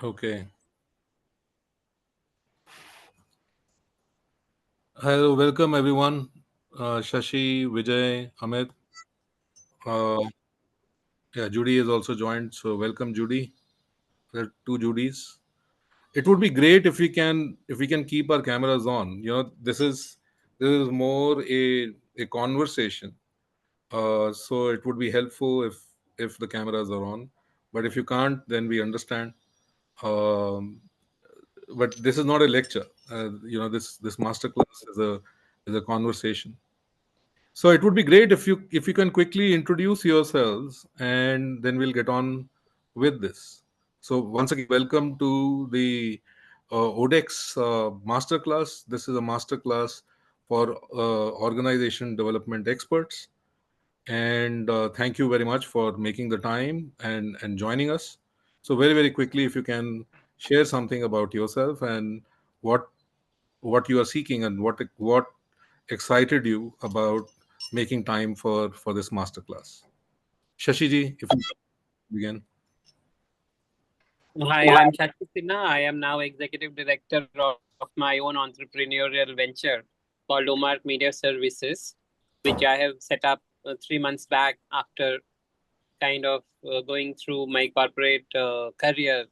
Okay. Hello, welcome everyone. Shashi, Vijay, Amit. Uh, yeah, Judy is also joined. So welcome, Judy. There are two Judys. It would be great if we can keep our cameras on. This is more a conversation. So it would be helpful if the cameras are on. But if you can't, then we understand. Um, but this is not a lecture. This masterclass is a conversation. So it would be great if you can quickly introduce yourselves, and then we'll get on with this. So once again, welcome to the ODeX Masterclass. This is a masterclass for organization development experts, and thank you very much for making the time and joining us. So very quickly, if you can share something about yourself and what what you are seeking and what excited you about making time for this masterclass. Shashi ji, if you begin. Hi, I'm Shashi Sinha. I am now Executive Director of my own entrepreneurial venture called Omark Media Services, which I have set up 3 months back after kind of going through my corporate career.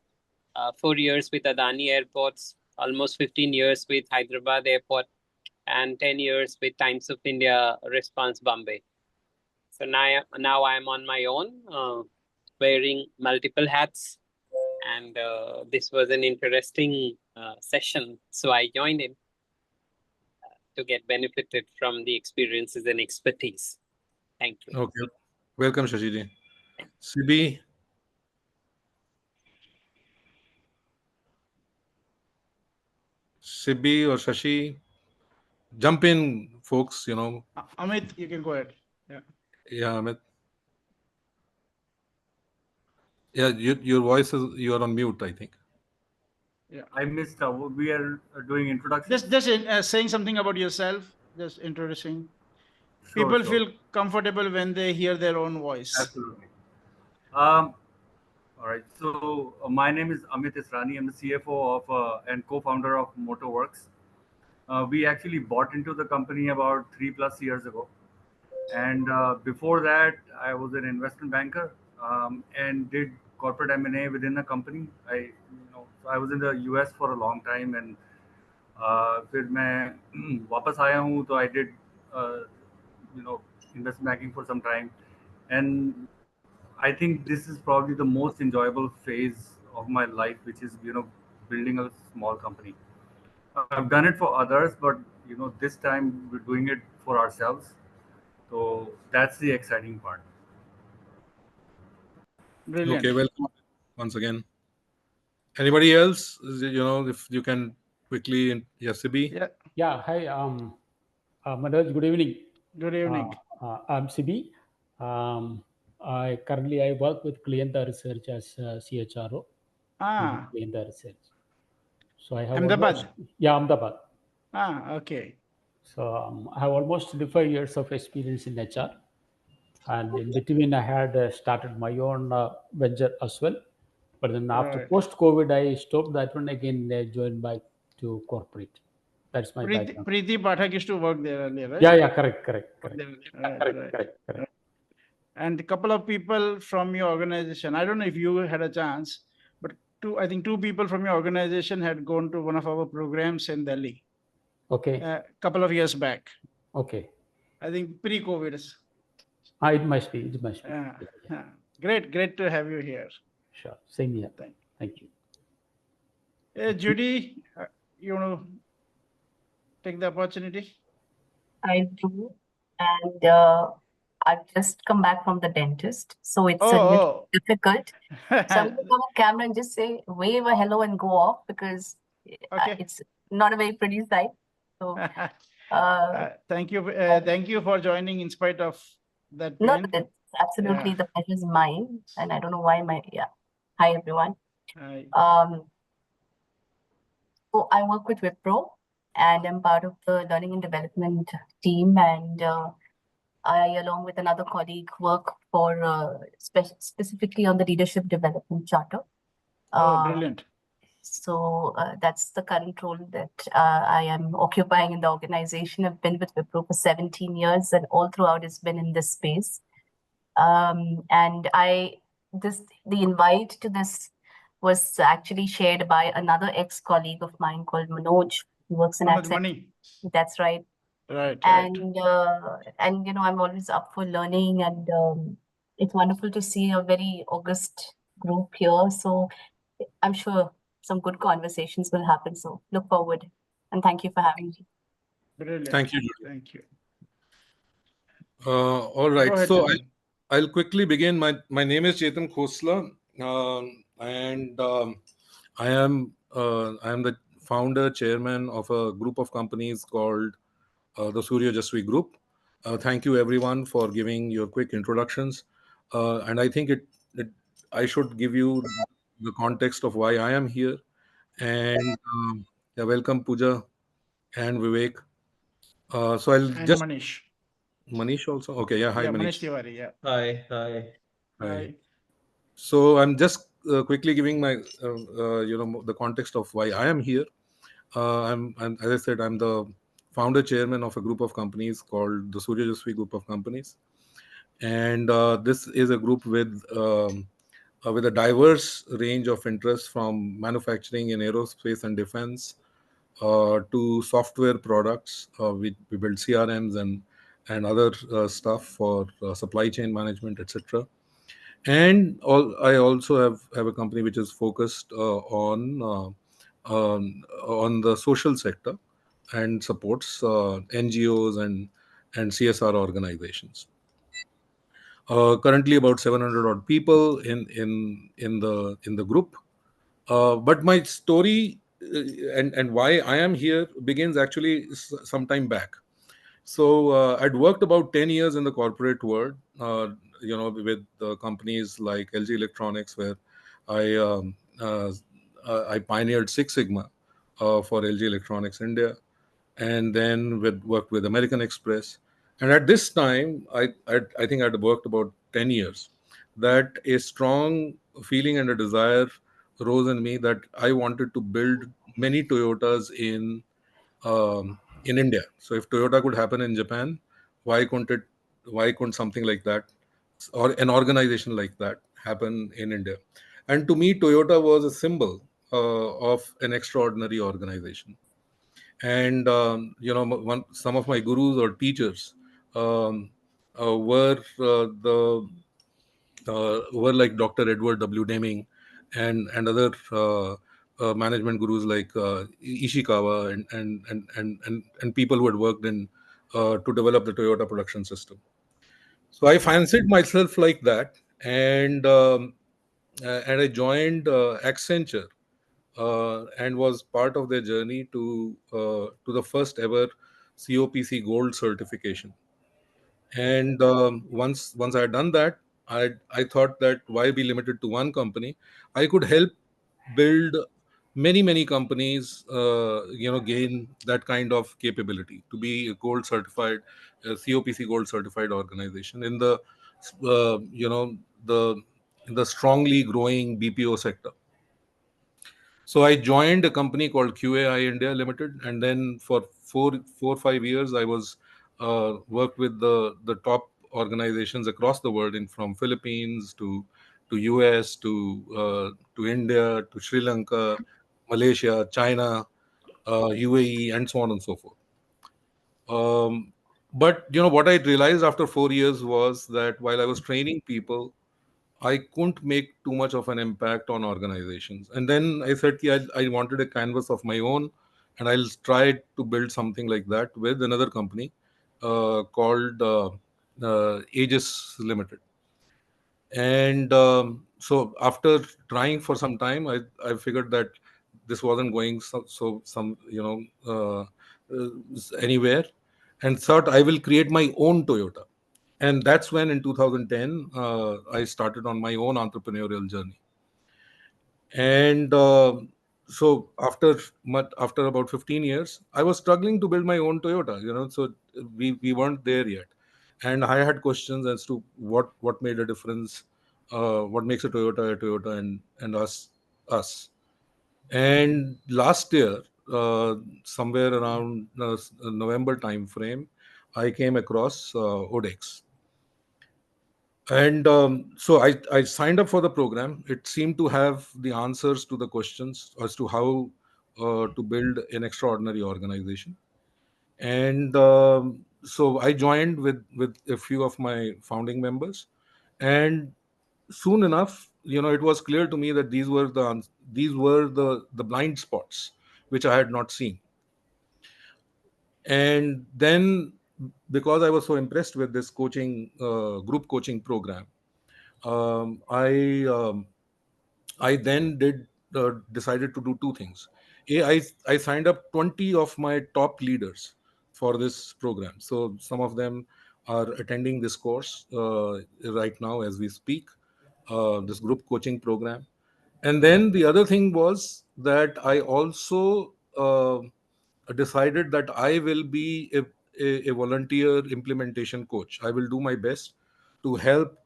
4 years with Adani Airports, almost 15 years with Hyderabad Airport, and 10 years with Times of India Response Bombay. So now I'm on my own, wearing multiple hats, and this was an interesting session. So I joined in to get benefited from the experiences and expertise. Thank you. Okay. Welcome, Shashi ji. Sibi, Sibi or Shashi, jump in, folks. Amit, you can go ahead. Yeah. Yeah, Amit. Yeah, your voice you are on mute, I think. Yeah. I missed. We are doing introduction. Just saying something about yourself. Just introducing. Sure, People sure. feel comfortable when they hear their own voice. Absolutely. All right. So my name is Amit Israni. I'm the CFO of and co-founder of Motorworks. We actually bought into the company about 3+ years ago, and before that, I was an investment banker and did corporate M&A within the company. So I was in the US for a long time, and फिर मैं वापस आया हूँ तो I did investment banking for some time, and I think this is probably the most enjoyable phase of my life, which is building a small company. I've done it for others, but this time we're doing it for ourselves. So that's the exciting part. Brilliant. Okay, welcome once again. Anybody else? If you can quickly, yes, Sibi. Yeah. Yeah, hi, Manoj, good evening. Good evening. I'm Sibi. I currently work with Clienta Research as CHRO. Clienta Research. So I have Ahmedabad. Ahmedabad. Okay. So I have almost 25 years of experience in HR, and in between I had started my own venture as well. But then after Right. post-COVID, I stopped that one again. Joined back to corporate. That's my background. Preeti Pathak used to work there earlier, right? Yeah, correct. Right. And a couple of people from your organization. I don't know if you had a chance, but I think two people from your organization had gone to one of our programs in Delhi. Okay. A couple of years back. Okay. I think pre-COVID. It must be. Great to have you here. Sure. Same here. Thank you. Judy, you want to take the opportunity? I do. And I've just come back from the dentist, so it's a little difficult. So I'm going to come on camera and just say wave a hello and go off, because it's not a very pretty sight. So thank you for joining in spite of that pain. No, it's absolutely the pleasure is mine, and I don't know why Hi everyone. Hi. So I work with Wipro, and I'm part of the learning and development team, and I, along with another colleague, work for specifically on the leadership development charter. Brilliant. So that's the current role that I am occupying in the organization. I've been with Wipro for 17 years, and all throughout it's been in this space. And the invite to this was actually shared by another ex-colleague of mine called Manoj, who works in Manoj Accenture. Mani. That's right. Right. And I'm always up for learning, and it's wonderful to see a very august group here. So I'm sure some good conversations will happen. So look forward, and thank you for having me. Brilliant. Thank you, Judy. Thank you. All right. Go ahead, So Chetan. I'll quickly begin. My name is Chetan Khosla, and I am the founder chairman of a group of companies called the Surya Jaswi Group. Thank you everyone for giving your quick introductions, and I think I should give you the context of why I am here. And yeah, welcome Pooja and Vivek. So I'll And just Manish. Manish also. Okay, yeah. Hi, Yeah, Manish. Manish Tiwari. Yeah. Hi, hi. Hi. So I'm just quickly giving my the context of why I am here. I'm as I said, I'm the founder chairman of a group of companies called the Surya Jaswi Group of Companies, and this is a group with a diverse range of interests, from manufacturing in aerospace and defense to software products. We build CRMs and other stuff for supply chain management, etc. And I also have a company which is focused on the social sector and supports NGOs and CSR organizations. Currently, about 700 odd people in the group. But my story and why I am here begins actually some time back. So I'd worked about 10 years in the corporate world, with companies like LG Electronics, where I I pioneered Six Sigma for LG Electronics India, and then worked with American Express. And at this time, I think I'd worked about 10 years. That a strong feeling and a desire rose in me that I wanted to build many Toyotas in India. So if Toyota could happen in Japan, why couldn't it? Why couldn't something like that, or an organization like that, happen in India? And to me, Toyota was a symbol of an extraordinary organization. And some of my gurus or teachers um, were like Dr. Edward W. Deming and other management gurus like Ishikawa and people who had worked in to develop the Toyota production system. So I fancied myself like that, and I joined Accenture and was part of their journey to the first ever COPC Gold certification. And once I had done that, I thought that why be limited to one company? I could help build many companies, gain that kind of capability to be a gold certified, COPC Gold certified organization in the the strongly growing BPO sector. So I joined a company called QAI India Limited, and then for 4 or 5 years, I was worked with the top organizations across the world, from Philippines to US to India to Sri Lanka, Malaysia, China, UAE, and so on and so forth. But what I realized after 4 years was that while I was training people, I couldn't make too much of an impact on organizations. And then I said, yeah, I wanted a canvas of my own, and I'll try to build something like that with another company called Aegis Limited. And so after trying for some time, I figured that this wasn't going anywhere, and thought I will create my own Toyota. And that's when in 2010 I started on my own entrepreneurial journey. And so after about 15 years, I was struggling to build my own Toyota, so we weren't there yet. And I had questions as to what made a difference, what makes a Toyota, and us. And last year, somewhere around November time frame, I came across ODeX. And so I signed up for the program. It seemed to have the answers to the questions as to how to build an extraordinary organization. And so I joined with a few of my founding members. And soon enough, it was clear to me that these were the blind spots which I had not seen. And then, because I was so impressed with this coaching group coaching program, um, I um, I then decided to do two things. I signed up 20 of my top leaders for this program. So some of them are attending this course right now as we speak, this group coaching program. And then the other thing was that I also decided that I will be a volunteer implementation coach. I will do my best to help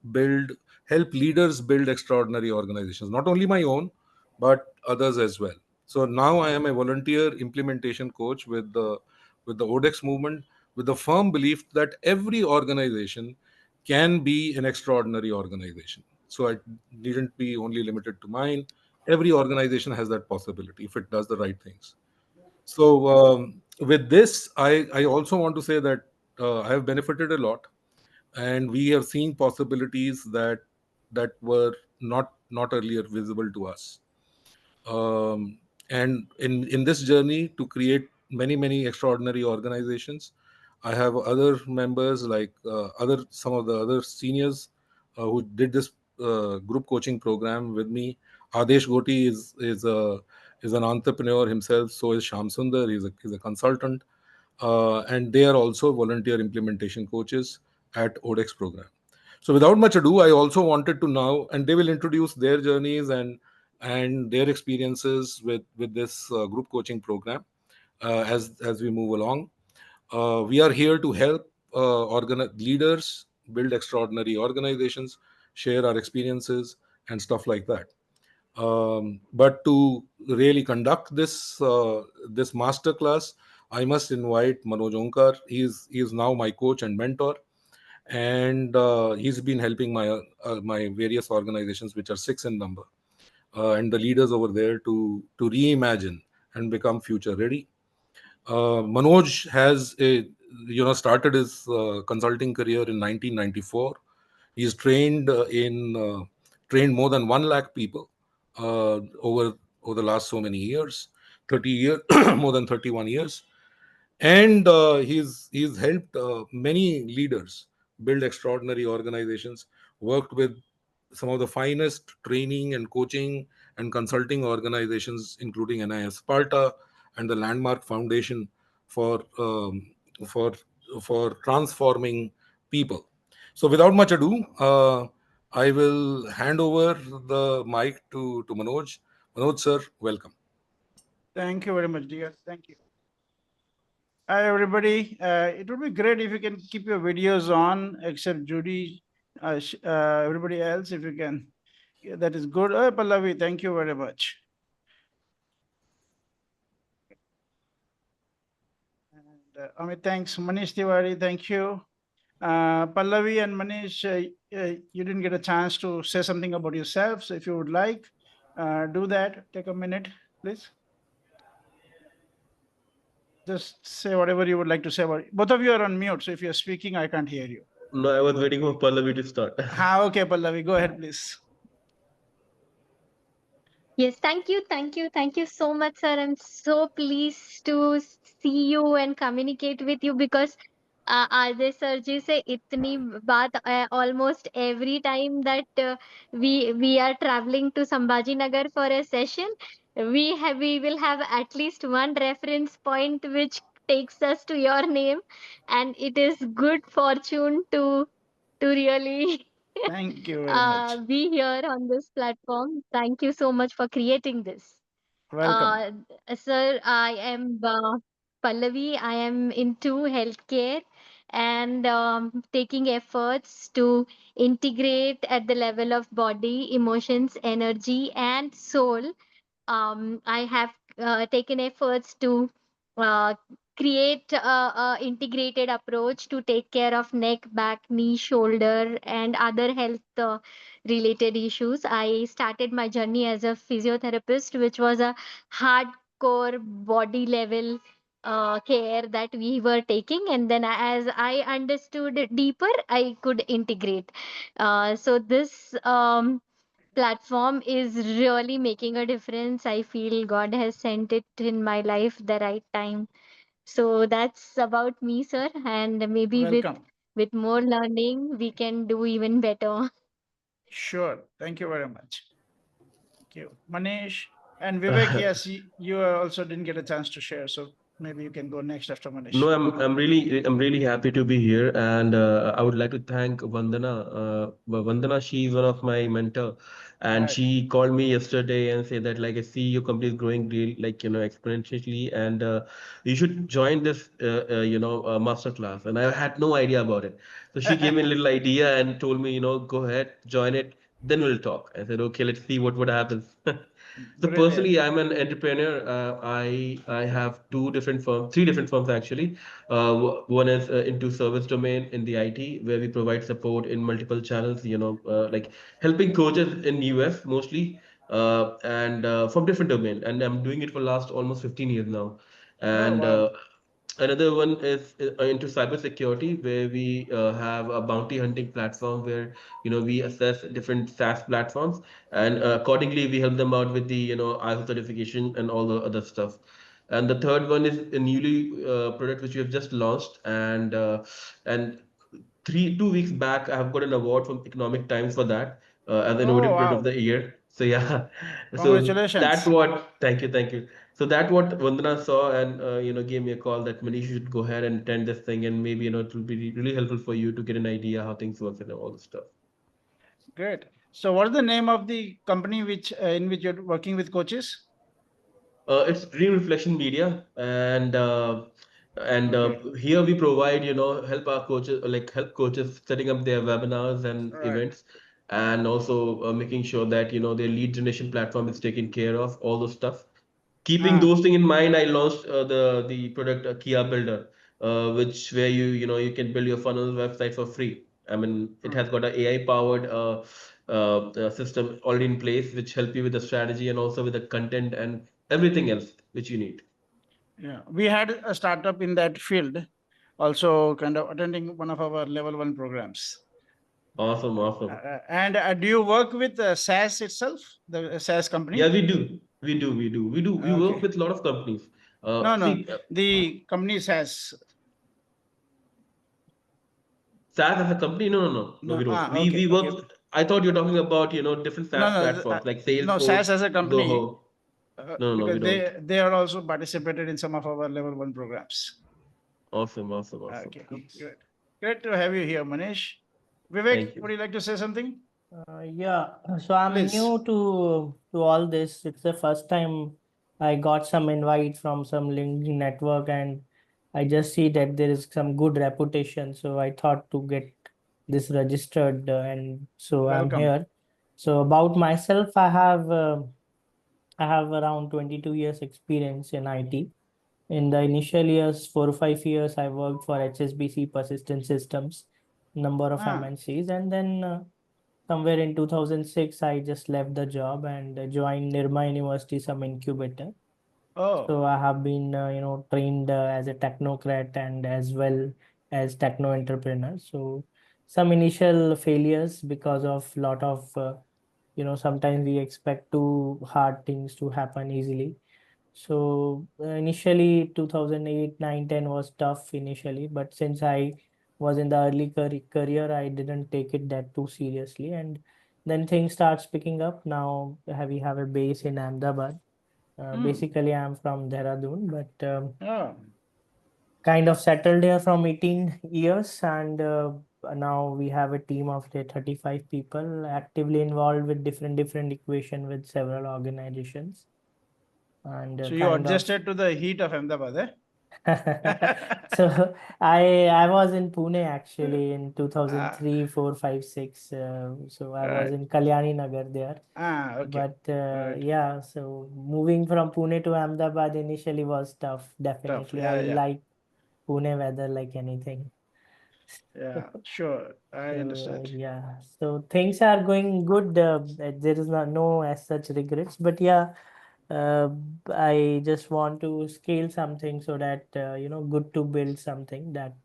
leaders build extraordinary organizations, not only my own, but others as well. So now I am a volunteer implementation coach with the ODeX movement, with the firm belief that every organization can be an extraordinary organization. So I needn't be only limited to mine. Every organization has that possibility if it does the right things. So with this, I also want to say that I have benefited a lot, and we are seeing possibilities that were not earlier visible to us. And in this journey to create many extraordinary organizations, I have other members like other some of the other seniors who did this group coaching program with me. Adesh Goti is an entrepreneur himself. So is Sham Sundar. He's a consultant, and they are also volunteer implementation coaches at ODeX program. So without much ado, I also wanted to now, and they will introduce their journeys and their experiences with this group coaching program as we move along. We are here to help leaders build extraordinary organizations, share our experiences and stuff like that. But to really conduct this master class, I must invite Manoj Onkar. He is now my coach and mentor, and he's been helping my various organizations, which are six in number, and the leaders over there to reimagine and become future ready. Manoj has started his consulting career in 1994. He's trained more than 1 lakh people over the last so many years, 30 years, more than 31 years. And he's helped many leaders build extraordinary organizations, worked with some of the finest training and coaching and consulting organizations, including NIS Sparta and the Landmark Foundation for for for transforming people. So without much ado, I will hand over the mic to Manoj. Manoj sir, welcome. Thank you very much, dear. Thank you. Hi, everybody. It would be great if you can keep your videos on, except Judy. Everybody else, if you can. Yeah, that is good. Oh, Pallavi, thank you very much. And Amit, thanks. Manish Tiwari, thank you. Pallavi and Manish, you didn't get a chance to say something about yourself. So if you would like, do that. Take a minute, please. Just say whatever you would like to say about it. Both of you are on mute. So if you're speaking, I can't hear you. No, I was waiting for Pallavi to start. Okay, Pallavi, go ahead, please. Yes, thank you, thank you, thank you so much, sir. I'm so pleased to see you and communicate with you because Ajay sir ji से इतनी बात almost every time that we are traveling to Sambhaji Nagar for a session, we will have at least one reference point which takes us to your name, and it is good fortune to really Thank you very much. be here on this platform. Thank you so much for creating this. Welcome. Sir, I am Pallavi. I am into healthcare and taking efforts to integrate at the level of body, emotions, energy, and soul I have taken efforts to uh, create a integrated approach to take care of neck, back, knee, shoulder, and other health related issues. I started my journey as a physiotherapist, which was a hardcore body level care that we were taking, and then as I understood it deeper, I could integrate. So this platform is really making a difference. I feel God has sent it in my life the right time. So that's about me, sir. And maybe Welcome. with more learning, we can do even better. Sure. Thank you very much. Thank you. Manish and Vivek, yes, you also didn't get a chance to share. So maybe you can go next after Manish. No, I'm really happy to be here, and I would like to thank Vandana. Vandana, she's one of my mentor, and Right. she called me yesterday and said that like I see your company is growing real like exponentially, and you should join this master class. And I had no idea about it, so she gave me a little idea and told me go ahead, join it, then we'll talk. I said okay, let's see what happens. So Brilliant. personally, I'm an entrepreneur. I have three different firms actually. One is into service domain in the IT, where we provide support in multiple channels. Like helping coaches in US mostly, and from different domain. And I'm doing it for last almost 15 years now. Oh, And wow. another one is into cybersecurity, where we have a bounty hunting platform where we assess different SaaS platforms, and accordingly we help them out with the ISO certification and all the other stuff. And the third one is a newly product which we have just launched, and 2 weeks back I have got an award from Economic Times for that as Oh, innovative product of wow. the year. So yeah, so that Congratulations. what thank you. So that what Vandana saw, and gave me a call that Manish, you should go ahead and attend this thing, and maybe it will be really helpful for you to get an idea how things work and all this stuff. Great. So what is the name of the company which in which you're working with coaches? It's Dream Reflection Media, and Okay. here we provide, help our coaches, like help coaches setting up their webinars and Right. events, and also making sure that their lead generation platform is taken care of, all those stuff. Keeping Ah, those things in mind, I launched the product Kia Builder, which where you can build your funnel website for free. I mean, it hmm. has got a AI powered system already in place, which help you with the strategy and also with the content and everything else which you need. Yeah. We had a startup in that field, also kind of attending one of our level 1 programs. Awesome, awesome. And do you work with SaaS itself, the SaaS company? Yeah, we do. We work Okay. with a lot of companies. No, no. See, The company SaaS. SaaS as a company? No, No. we don't. Ah, We okay. work. Okay. I thought you're talking about different No, SaaS no. platforms like No, SaaS Salesforce, as a company, Zoho. No, because we don't. they are also participated in some of our level 1 programs. Awesome, awesome, awesome. Okay. Good. Great to have you here, Manish. Vivek, Thank you. would you like to say something? Yeah, so I'm Please. new to all this. It's the first time I got some invite from some LinkedIn network, and I just see that there is some good reputation. So I thought to get this registered, and so I'm Welcome. here. So about myself, I have around 22 years experience in IT. In the initial years, 4 or 5 years, I worked for HSBC Persistent Systems, number of Ah, MNCs, and then somewhere in 2006, I just left the job and joined Nirma University, some incubator. oh, So I have been, trained as a technocrat and as well as techno entrepreneur. So some initial failures because of lot of, sometimes we expect too hard things to happen easily. So initially 2008, 9, 10 was tough initially, but since I was in the early career, I didn't take it that too seriously. And then things starts picking up. Now we have a base in Ahmedabad. hmm. Basically, I'm from Dehradun, but Oh, kind of settled here from 18 years. And now we have a team of 35 people actively involved with different equation with several organizations. And so you kind of adjusted to the heat of Ahmedabad, eh? So I was in Pune actually in 2003, 4, 5, 6. So I was Right. in Kalyani Nagar there. Okay. But Right. yeah, so moving from Pune to Ahmedabad initially was tough. Tough. Definitely, Yeah, I yeah. like Pune weather like anything. Yeah, sure. I So understand. yeah, so things are going good. There is no as such regrets, but yeah, uh, I just want to scale something so that good to build something that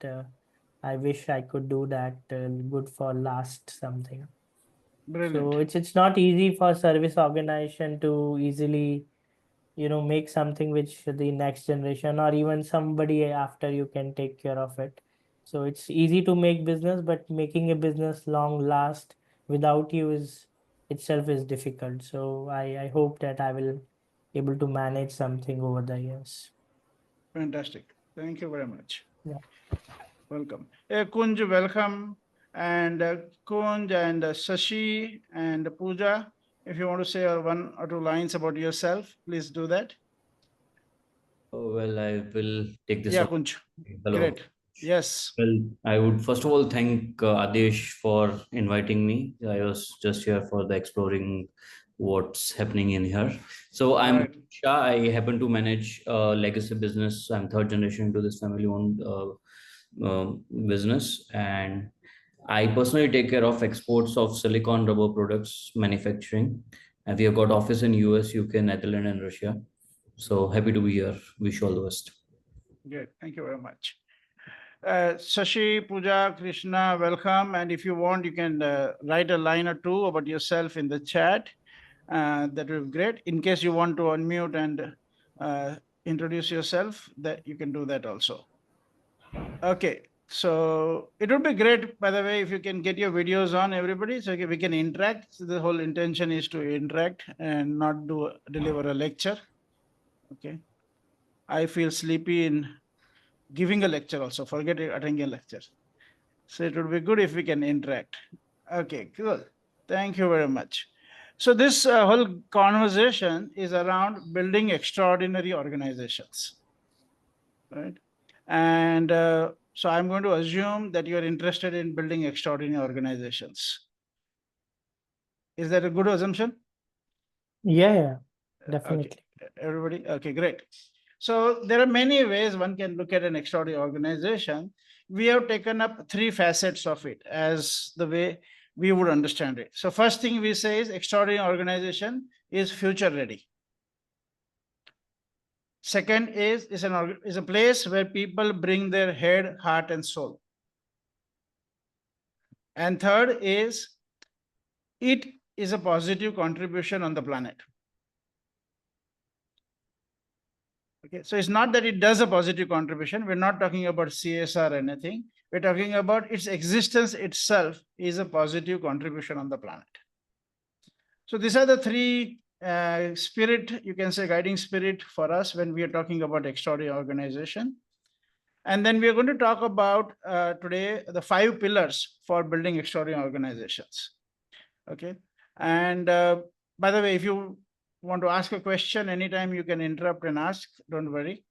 I wish I could do that good for last something. So Brilliant. it's not easy for service organization to easily make something which the next generation or even somebody after you can take care of it. So it's easy to make business, but making a business long last without you is itself is difficult. So I hope that I will able to manage something over the years. Fantastic. Thank you very much. Yeah. Welcome. Kunj, welcome. And Kunj and Shashi and Pooja, if you want to say one or two lines about yourself, please do that. Oh, well, I will take this Yeah, up. Kunj. Hello. Great. Yes. Well, I would first of all thank Adesh for inviting me. I was just here for the exploring what's happening in here. So I'm Right. Shah. I happen to manage legacy business. I'm third generation into this family-owned business, and I personally take care of exports of silicon rubber products manufacturing. And we have got office in US, UK, Netherlands, and Russia. So happy to be here. Wish you all the best. Good. Thank you very much. Shashi, Pooja, Krishna, welcome. And if you want, you can write a line or two about yourself in the chat. That would be great. In case you want to unmute and introduce yourself, that you can do that also. Okay. So it would be great, by the way, if you can get your videos on, everybody, so we can interact. So the whole intention is to interact and not deliver a lecture. Okay. I feel sleepy in giving a lecture also. Forget attending a lecture. So it would be good if we can interact. Okay, cool. Thank you very much. So this whole conversation is around building extraordinary organizations, right? And so I'm going to assume that you're interested in building extraordinary organizations. Is that a good assumption? Yeah, Okay, definitely. everybody. Okay, great. So there are many ways one can look at an extraordinary organization. We have taken up three facets of it as the way we would understand it. So first thing we say is extraordinary organization is future ready. Second is a place where people bring their head, heart, and soul. And third is it is a positive contribution on the planet. Okay, so it's not that it does a positive contribution. We're not talking about CSR or anything. We're talking about its existence itself is a positive contribution on the planet. So these are the three spirit, you can say guiding spirit for us when we are talking about extraordinary organization. And then we are going to talk about today the 5 pillars for building extraordinary organizations. Okay. And by the way, if you want to ask a question, anytime you can interrupt and ask, don't worry.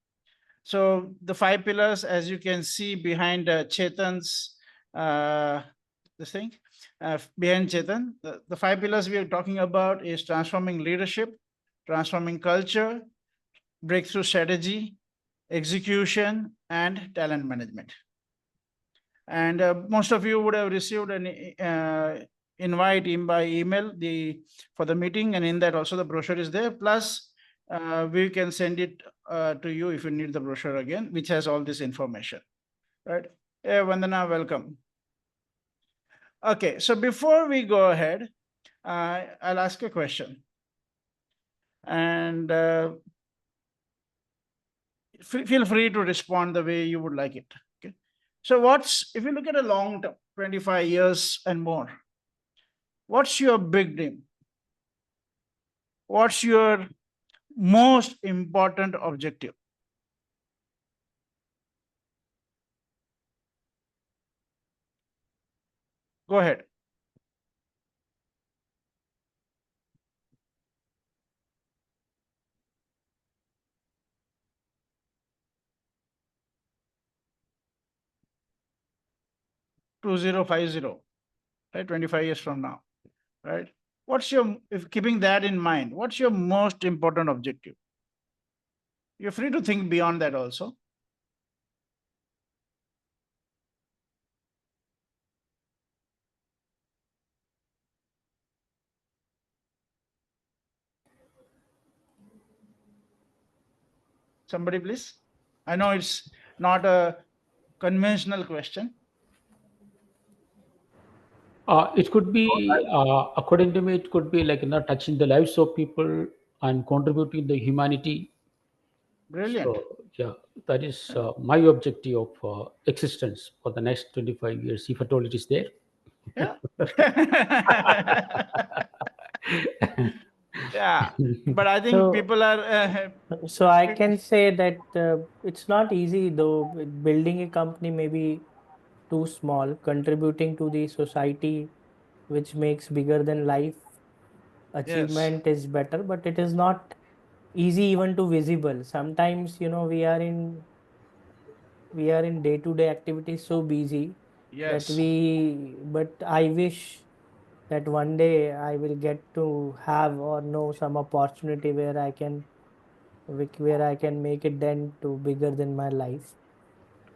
So the 5 pillars, as you can see behind Chetan's this thing, behind Chetan, the 5 pillars we are talking about is transforming leadership, transforming culture, breakthrough strategy, execution, and talent management. And most of you would have received an invite by email for the meeting, and in that also the brochure is there. Plus, we can send it to you if you need the brochure again, which has all this information. Right? Vandana, welcome. Okay, so before we go ahead, I'll ask a question. And feel free to respond the way you would like it. Okay. So if you look at a long term, 25 years and more, what's your big dream? What's your most important objective? Go ahead. 2050, right? 25 years from now, right? If keeping that in mind, what's your most important objective? You're free to think beyond that also. Somebody, please. I know it's not a conventional question. It could be, according to me, it could be like touching the lives of people and contributing the humanity. Brilliant. So yeah, that is my objective of existence for the next 25 years, if at all it is there. Yeah. Yeah. But I think So, people are. so I can say that it's not easy though. Building a company may be too small, contributing to the society, which makes bigger than life Yes. achievement is better, but it is not easy even to visible. Sometimes, we are in day-to-day activities so busy that Yes. but I wish that one day I will get to have or know some opportunity where I can make a dent to bigger than my life.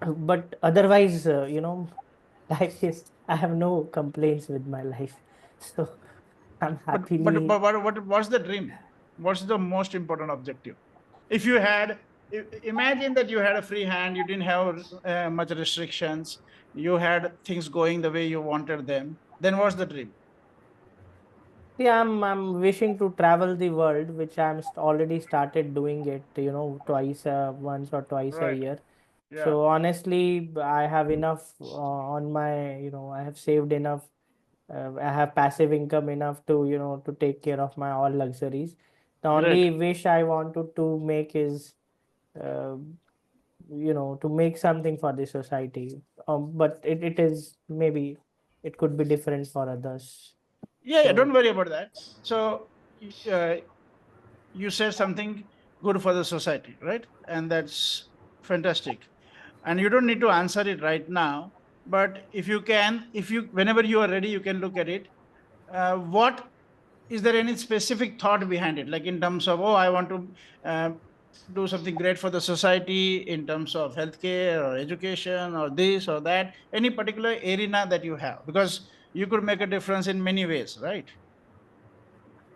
But otherwise, life is, I have no complaints with my life. So I'm happily. What's the dream? What's the most important objective? If you had, imagine that you had a free hand, you didn't have much restrictions, you had things going the way you wanted them, then what's the dream? Yeah, I'm wishing to travel the world, which already started doing it, twice, once or twice a Right. year. Yeah. So honestly, I have enough on my, I have saved enough. I have passive income enough to take care of my all luxuries. The Great. only wish I wanted to make is, uh, to make something for the society. But it is maybe it could be different for others. Yeah, don't So worry about that. So uh, you said something good for the society, right? And that's fantastic. And you don't need to answer it right now, but whenever you are ready, you can look at it. What is there any specific thought behind it, like in terms of, oh, I want to uh, do something great for the society in terms of healthcare or education or this or that, any particular arena that you have, because you could make a difference in many ways, right?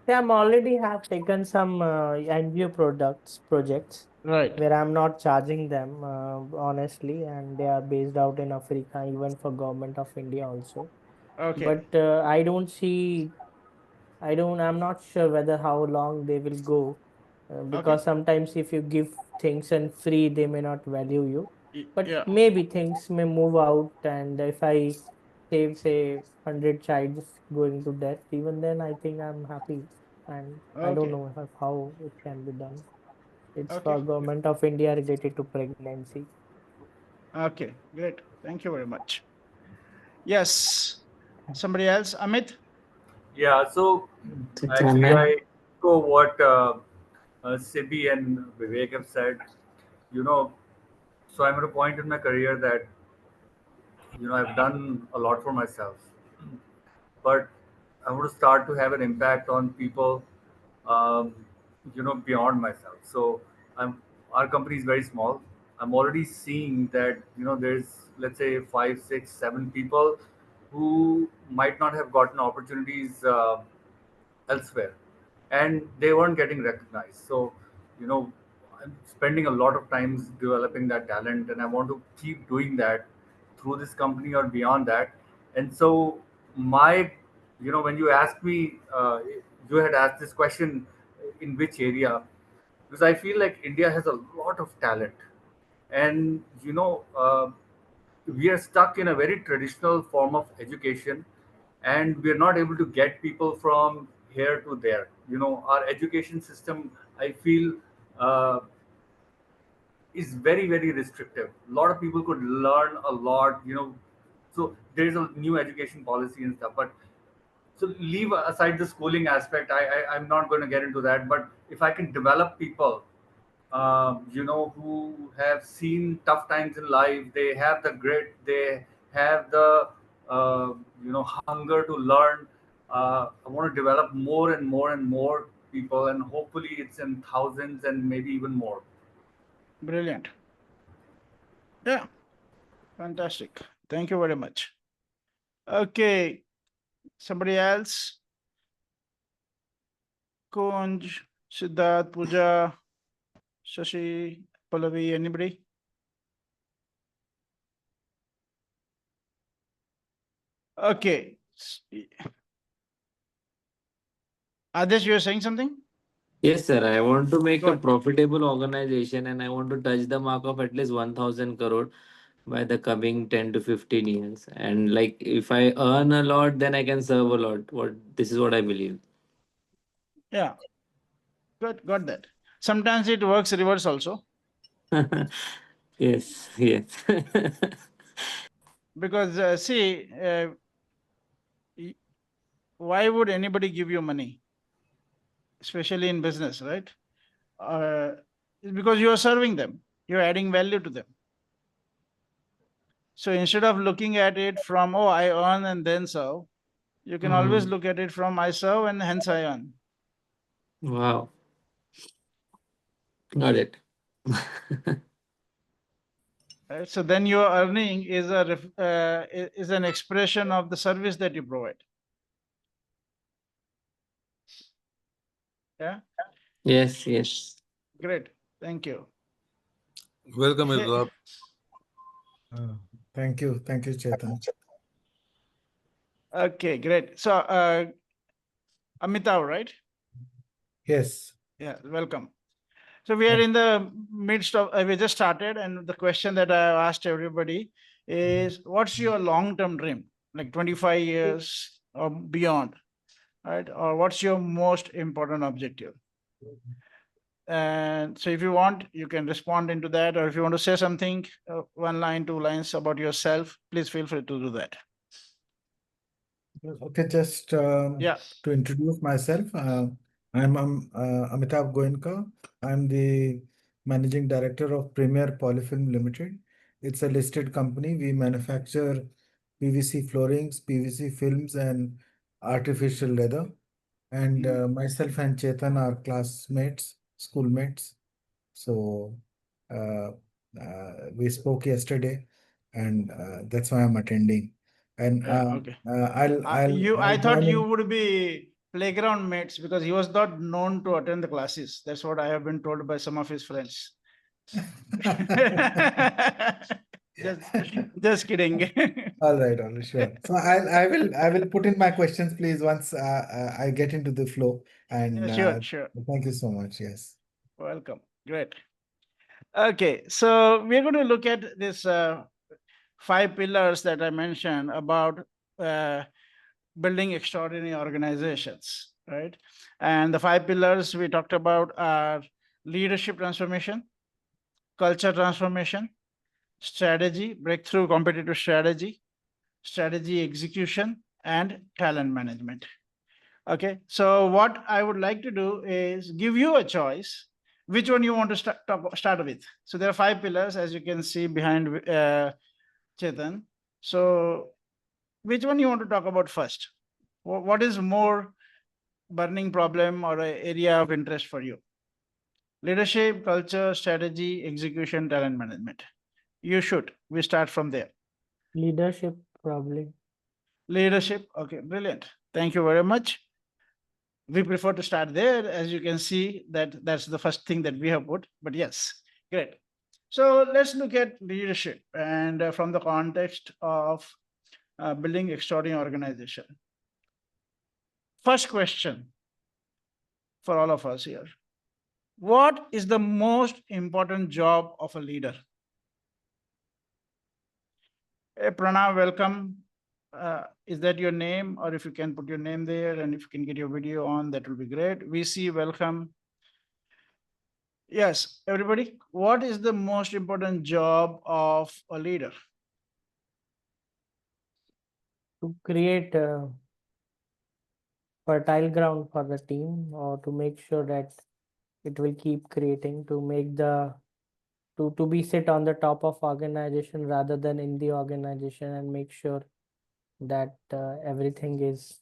yeah, I'm already have taken some NGO projects Right. where I'm not charging them honestly, and they are based out in Africa, even for government of India also. Okay. But I'm not sure whether how long they will go, Okay. because sometimes if you give things and free, they may not value you. But Yeah. maybe things may move out, and if I save, say, 100 childs going to death, even then I think I'm happy. And I don't Okay. know how it can be done. It's Okay. for government of India related to pregnancy. Okay, great, thank you very much. Yes, somebody else, Amit? Yeah, so actually, I echo what Sibi and Vivek have said. You know, so I'm at a point in my career that I've done a lot for myself, but I want to start to have an impact on people, um, beyond myself. So I'm our company is very small. I'm already seeing that there's, let's say, five, six, seven people who might not have gotten opportunities elsewhere, and they weren't getting recognized. So you know I'm spending a lot of times developing that talent, and I want to keep doing that through this company or beyond that. And so my when you asked me, you had asked this question, in which area, because I feel like India has a lot of talent, and we are stuck in a very traditional form of education, and we are not able to get people from here to there. Our education system, I feel, uh, is very, very restrictive. A lot of people could learn a lot, so there is a new education policy and stuff. But so leave aside the schooling aspect, I'm not going to get into that. But if I can develop people, who have seen tough times in life, they have the grit, they have the hunger to learn. I want to develop more and more and more people, and hopefully it's in thousands and maybe even more. Brilliant. Yeah, fantastic. Thank you very much. Okay, somebody else? Kunj, Siddharth, Pooja, Shashi, Pallavi, anybody? Okay. Adesh, you are saying something? Yes, sir. I want to make Go a ahead. profitable organization and I want to touch the mark of at least 1000 crore by the coming 10 to 15 years. And like if I earn a lot, then I can serve a lot. This is what I believe. Yeah, good, got that. Sometimes it works reverse also. Yes, yes. Because see, why would anybody give you money, especially in business, right? It's because you are serving them, you're adding value to them. So instead of looking at it from, oh, I earn and then serve, you can always look at it from, I serve and hence I earn. Wow. Got it. Right? So then your earning is is an expression of the service that you provide. Yeah. Yes, yes. Great. Thank you. Welcome, Hey, Irdad. Thank you, Chetan. okay, great. So Amitav, right? Yes. Yeah, welcome. So we are in the midst of, we just started, and the question that I asked everybody is, what's your long-term dream, like 25 years or beyond, right? Or what's your most important objective? And so if you want, you can respond into that, or if you want to say something, one line, two lines about yourself, please feel free to do that. Okay, just Yeah. to introduce myself, I'm Amitav Goenka. I'm the Managing Director of Premier Polyfilm Limited. It's a listed company. We manufacture PVC floorings, PVC films, and artificial leather. And myself and Chetan are classmates, schoolmates. So uh, we spoke yesterday, and that's why I'm attending. And Yeah. Okay. I'll I thought join you in. would be playground mates because he was not known to attend the classes. That's what I have been told by some of his friends. just, just kidding. All right, sure. So I will put in my questions, please, once I get into the flow. And Yeah, sure. thank you so much. Yes. Welcome. Great. Okay, so we're going to look at this 5 pillars that I mentioned about building extraordinary organizations, right? And the 5 pillars we talked about are leadership transformation, culture transformation, strategy, breakthrough competitive strategy, strategy execution, and talent management. Okay, so what I would like to do is give you a choice which one you want to start with. So there are 5 pillars, as you can see behind Chetan. So which one you want to talk about first? What is more burning problem or an area of interest for you? Leadership, culture, strategy, execution, talent management. You should. We start from there. Leadership, probably. Leadership. Okay, brilliant. Thank you very much. We prefer to start there. As you can see, that's the first thing that we have put. But yes, great. So let's look at leadership and from the context of building extraordinary organization. First question for all of us here. What is the most important job of a leader? Hey, Pranav, welcome. Is that your name? Or if you can put your name there and if you can get your video on, that will be great. VC, welcome. Yes, everybody, what is the most important job of a leader? To create a fertile ground for the team, or to make sure that it will keep creating, to make the to be sit on the top of organization rather than in the organization, and make sure that everything is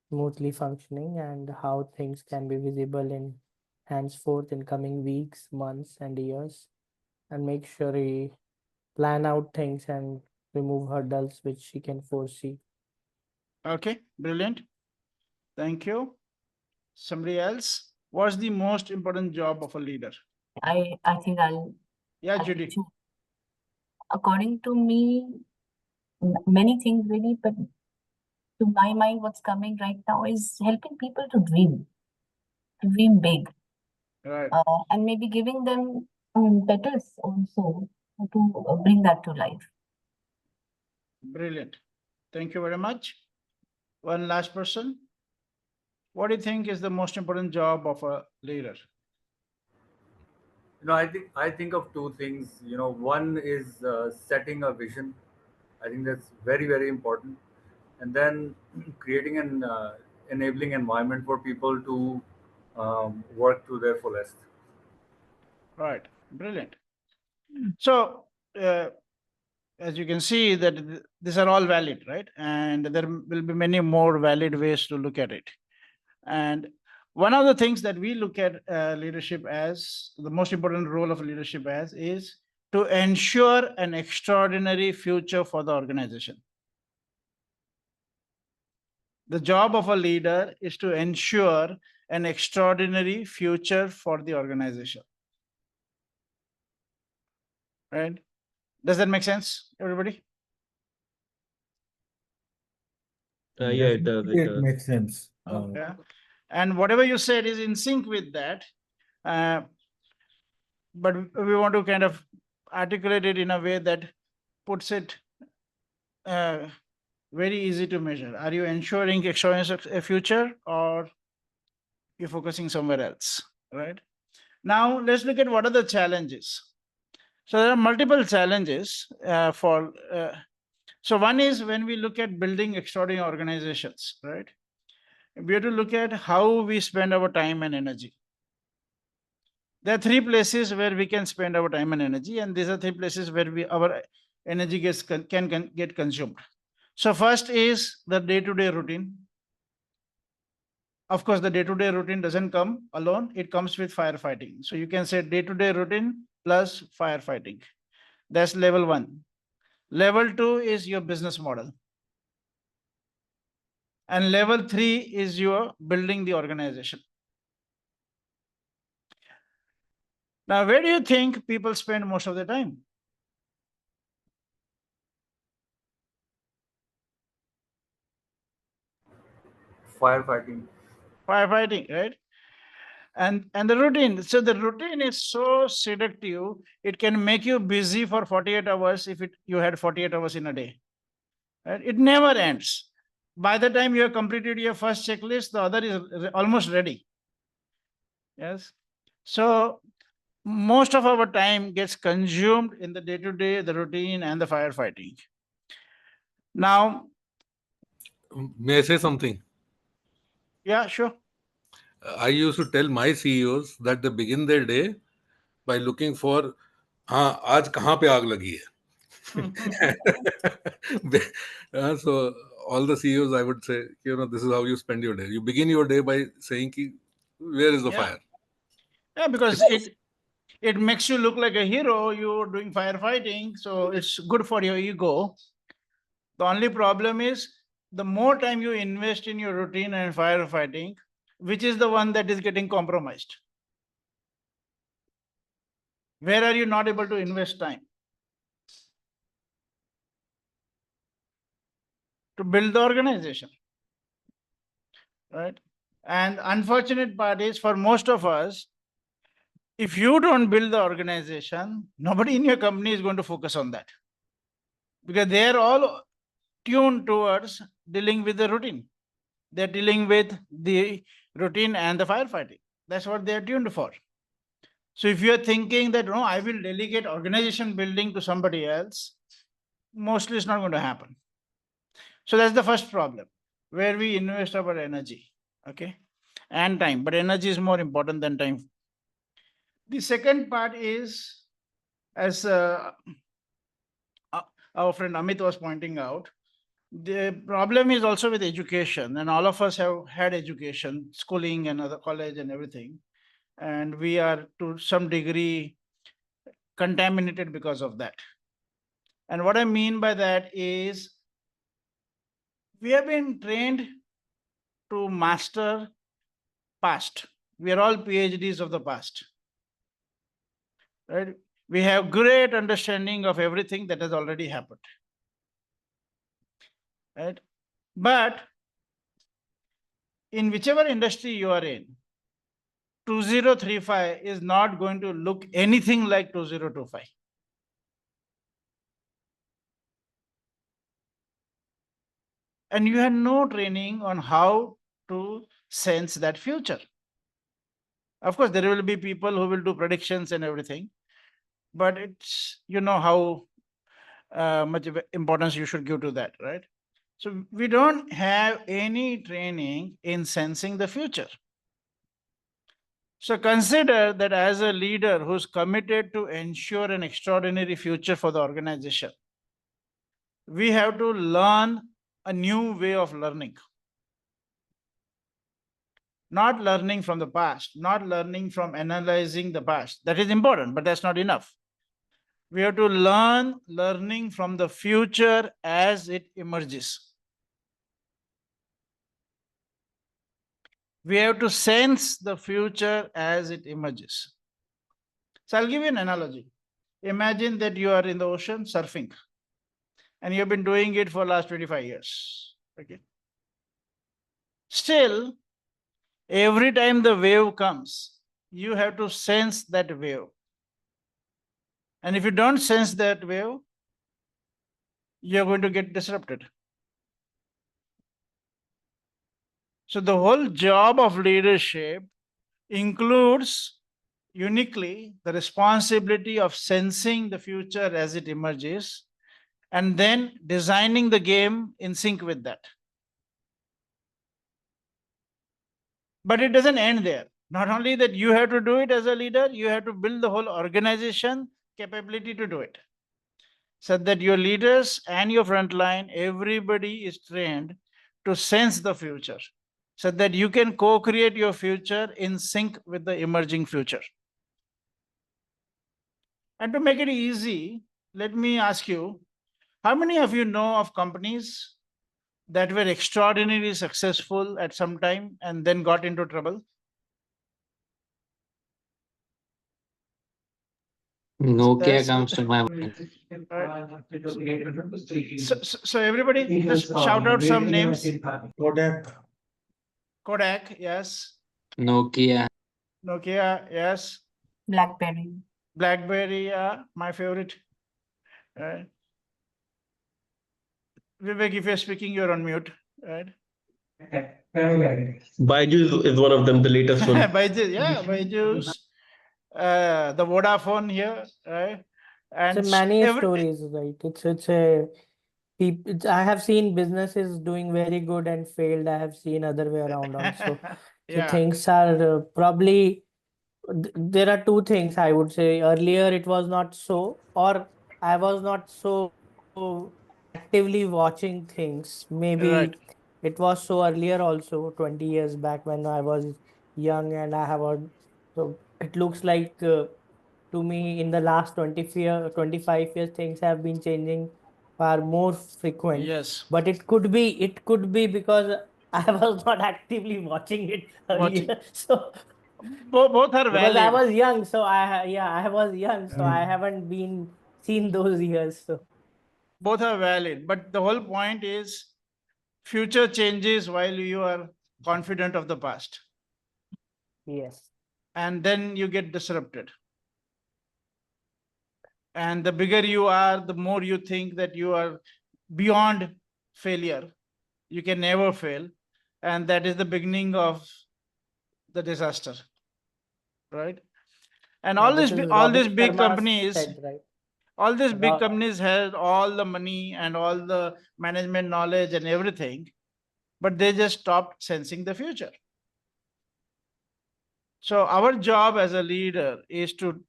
smoothly functioning and how things can be visible in henceforth in coming weeks, months, and years, and make sure he plan out things and remove hurdles which he can foresee. Okay, brilliant. Thank you. Somebody else? What's the most important job of a leader? I think Yeah, I'll Judy. according to me, many things really, but to my mind, what's coming right now is helping people to dream big, Right. and maybe giving them impetus also to bring that to life. Brilliant. Thank you very much. One last person. What do you think is the most important job of a leader? I think of two things. One is setting a vision. I think that's very, very important, and then creating an enabling environment for people to work to their fullest. Right. Brilliant. So, as you can see that these are all valid, right? And there will be many more valid ways to look at it. And one of the things that we look at leadership as, the most important role of leadership as, is to ensure an extraordinary future for the organization. The job of a leader is to ensure an extraordinary future for the organization. Right? Does that make sense, everybody? Yeah, it does. It It does. makes sense. Yeah. And whatever you said is in sync with that. But we want to kind of articulate it in a way that puts it very easy to measure. Are you ensuring extraordinary a future, or you're focusing somewhere else, right? Now, let's look at what are the challenges. So there are multiple challenges so one is when we look at building extraordinary organizations, right? We have to look at how we spend our time and energy. There are three places where we can spend our time and energy, and these are three places where our energy can get consumed. So first is the day-to-day routine. Of course, the day-to-day routine doesn't come alone. It comes with firefighting. So you can say day-to-day routine plus firefighting. That's level one. Level two is your business model. And level three is your building the organization. Now, where do you think people spend most of their time? Firefighting. Firefighting, right? And the routine. So the routine is so seductive, it can make you busy for 48 hours if you had 48 hours in a day. Right? It never ends. By the time you have completed your first checklist, the other is almost ready. Yes. So most of our time gets consumed in the day-to-day, the routine, and the firefighting. Now, May I say something? yeah, sure. I used to tell my CEOs that they begin their day by looking for, हाँ आज कहाँ पे आग लगी है. So all the CEOs, I would say, this is how you spend your day. You begin your day by saying, where is the fire? Yeah, because it makes you look like a hero. You're doing firefighting, so it's good for your ego. The only problem is the more time you invest in your routine and firefighting, which is the one that is getting compromised? Where are you not able to invest time? To build the organization, right? And unfortunate part is for most of us, if you don't build the organization, nobody in your company is going to focus on that, because they are all tuned towards dealing with the routine. They're dealing with the routine and the firefighting. That's what they're tuned for. So if you're thinking that, no, I will delegate organization building to somebody else, mostly it's not going to happen. So that's the first problem, where we invest our energy, okay, and time. But energy is more important than time. The second part is, as our friend Amit was pointing out, The problem is also with education, and all of us have had education, schooling and other college and everything, and we are to some degree contaminated because of that. And what I mean by that is we have been trained to master past. We are all PhDs of the past, right? We have great understanding of everything that has already happened, right? But in whichever industry you are in, 2035 is not going to look anything like 2025. And you have no training on how to sense that future. Of course, there will be people who will do predictions and everything, but it's, you know, how much importance you should give to that, right? So we don't have any training in sensing the future. So consider that as a leader who's committed to ensure an extraordinary future for the organization, we have to learn a new way of learning. Not learning from the past, not learning from analyzing the past. That is important, but that's not enough. We have to learning from the future as it emerges. We have to sense the future as it emerges. So I'll give you an analogy. Imagine that you are in the ocean surfing, and you've been doing it for the last 25 years. Okay. Still, every time the wave comes, you have to sense that wave. And if you don't sense that wave, you're going to get disrupted. So the whole job of leadership includes uniquely the responsibility of sensing the future as it emerges and then designing the game in sync with that. But it doesn't end there. Not only that you have to do it as a leader, you have to build the whole organization capability to do it. So that your leaders and your frontline, everybody is trained to sense the future, so that you can co-create your future in sync with the emerging future. And to make it easy, let me ask you, how many of you know of companies that were extraordinarily successful at some time and then got into trouble? Nokia comes to my mind. So everybody, just shout out some names. Kodak. Kodak, yes. Nokia. Nokia, yes. BlackBerry. BlackBerry, my favorite. Right. Vivek, if you're speaking, you're on mute, right? Baidu is one of them, the latest one. Baiju's, the Vodafone here, right? And so many stories, right? It's a I have seen businesses doing very good and failed. I have seen other way around also. So yeah, things are probably there are two things I would say. Earlier it was not so, or I was not so actively watching things. Maybe right. it was so earlier also, 20 years back when I was young and I have a, so it looks like to me in the last 25 years things have been changing far more frequent. Yes. But it could be because I was not actively watching it Watching. earlier. So Both are because I valid. was young, so I was young, so I haven't been seen those years. So Both are valid. But the whole point is future changes while you are confident of the past. yes. And then you get disrupted. And the bigger you are, the more you think that you are beyond failure. You can never fail. And that is the beginning of the disaster. Right? And all This these is all Robin these big Sharma companies, said, right? all these big Ro- companies had all the money and all the management knowledge and everything, but they just stopped sensing the future. So our job as a leader is to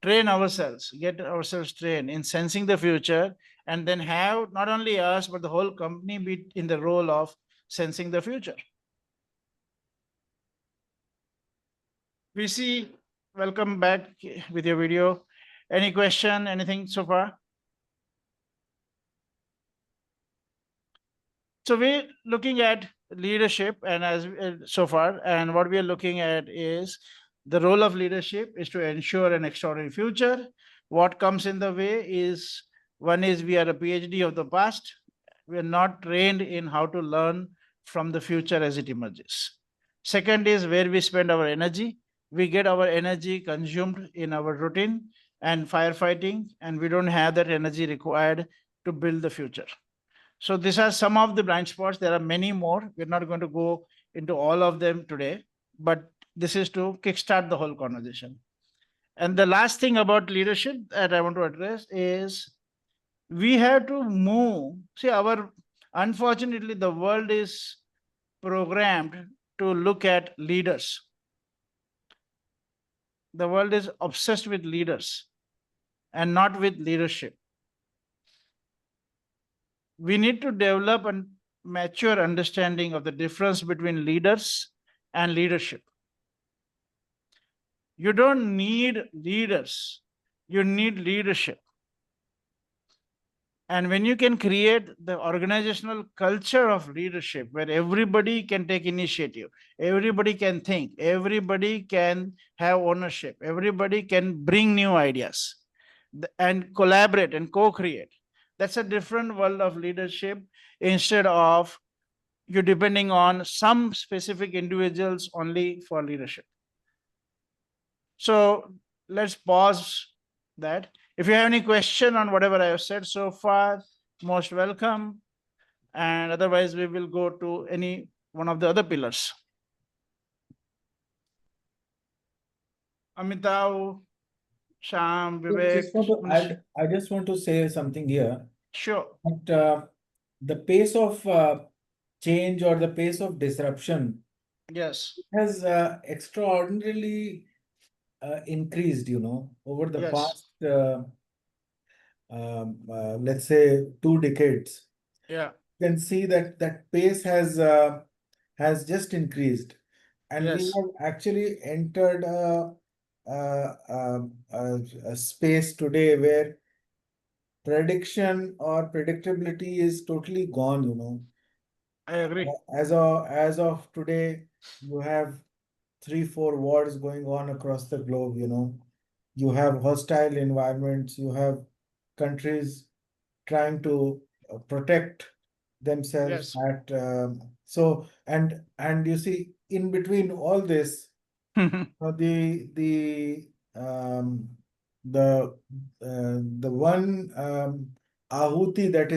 train ourselves, get ourselves trained in sensing the future and then have not only us, but the whole company be in the role of sensing the future. VC, welcome back with your video. Any question, anything so far? So we're looking at leadership, and as so far, and what we are looking at is the role of leadership is to ensure an extraordinary future. What comes in the way is, one is we are a PhD of the past. We are not trained in how to learn from the future as it emerges. Second is where we spend our energy. We get our energy consumed in our routine and firefighting, and we don't have that energy required to build the future. So these are some of the blind spots. There are many more. We're not going to go into all of them today, but this is to kickstart the whole conversation. And the last thing about leadership that I want to address is we have to move. See, unfortunately, the world is programmed to look at leaders. The world is obsessed with leaders and not with leadership. We need to develop a mature understanding of the difference between leaders and leadership. You don't need leaders, you need leadership. And when you can create the organizational culture of leadership where everybody can take initiative, everybody can think, everybody can have ownership, everybody can bring new ideas and collaborate and co-create. That's a different world of leadership, instead of you depending on some specific individuals only for leadership. So let's pause that. If you have any question on whatever I have said so far, most welcome. And otherwise, we will go to any one of the other pillars. Amitav, Sham, Vivek. I just want to say something here. Sure. But, the pace of change or the pace of disruption, yes, has extraordinarily increased, over the past, let's say, 2 decades. Yeah. You can see that that pace has just increased, and we have actually entered a space today where prediction or predictability is totally gone. I agree. As of today, you have 3-4 wars going on across the globe. You have hostile environments, you have countries trying to protect themselves at and you see, in between all this, the um, the one ahuti that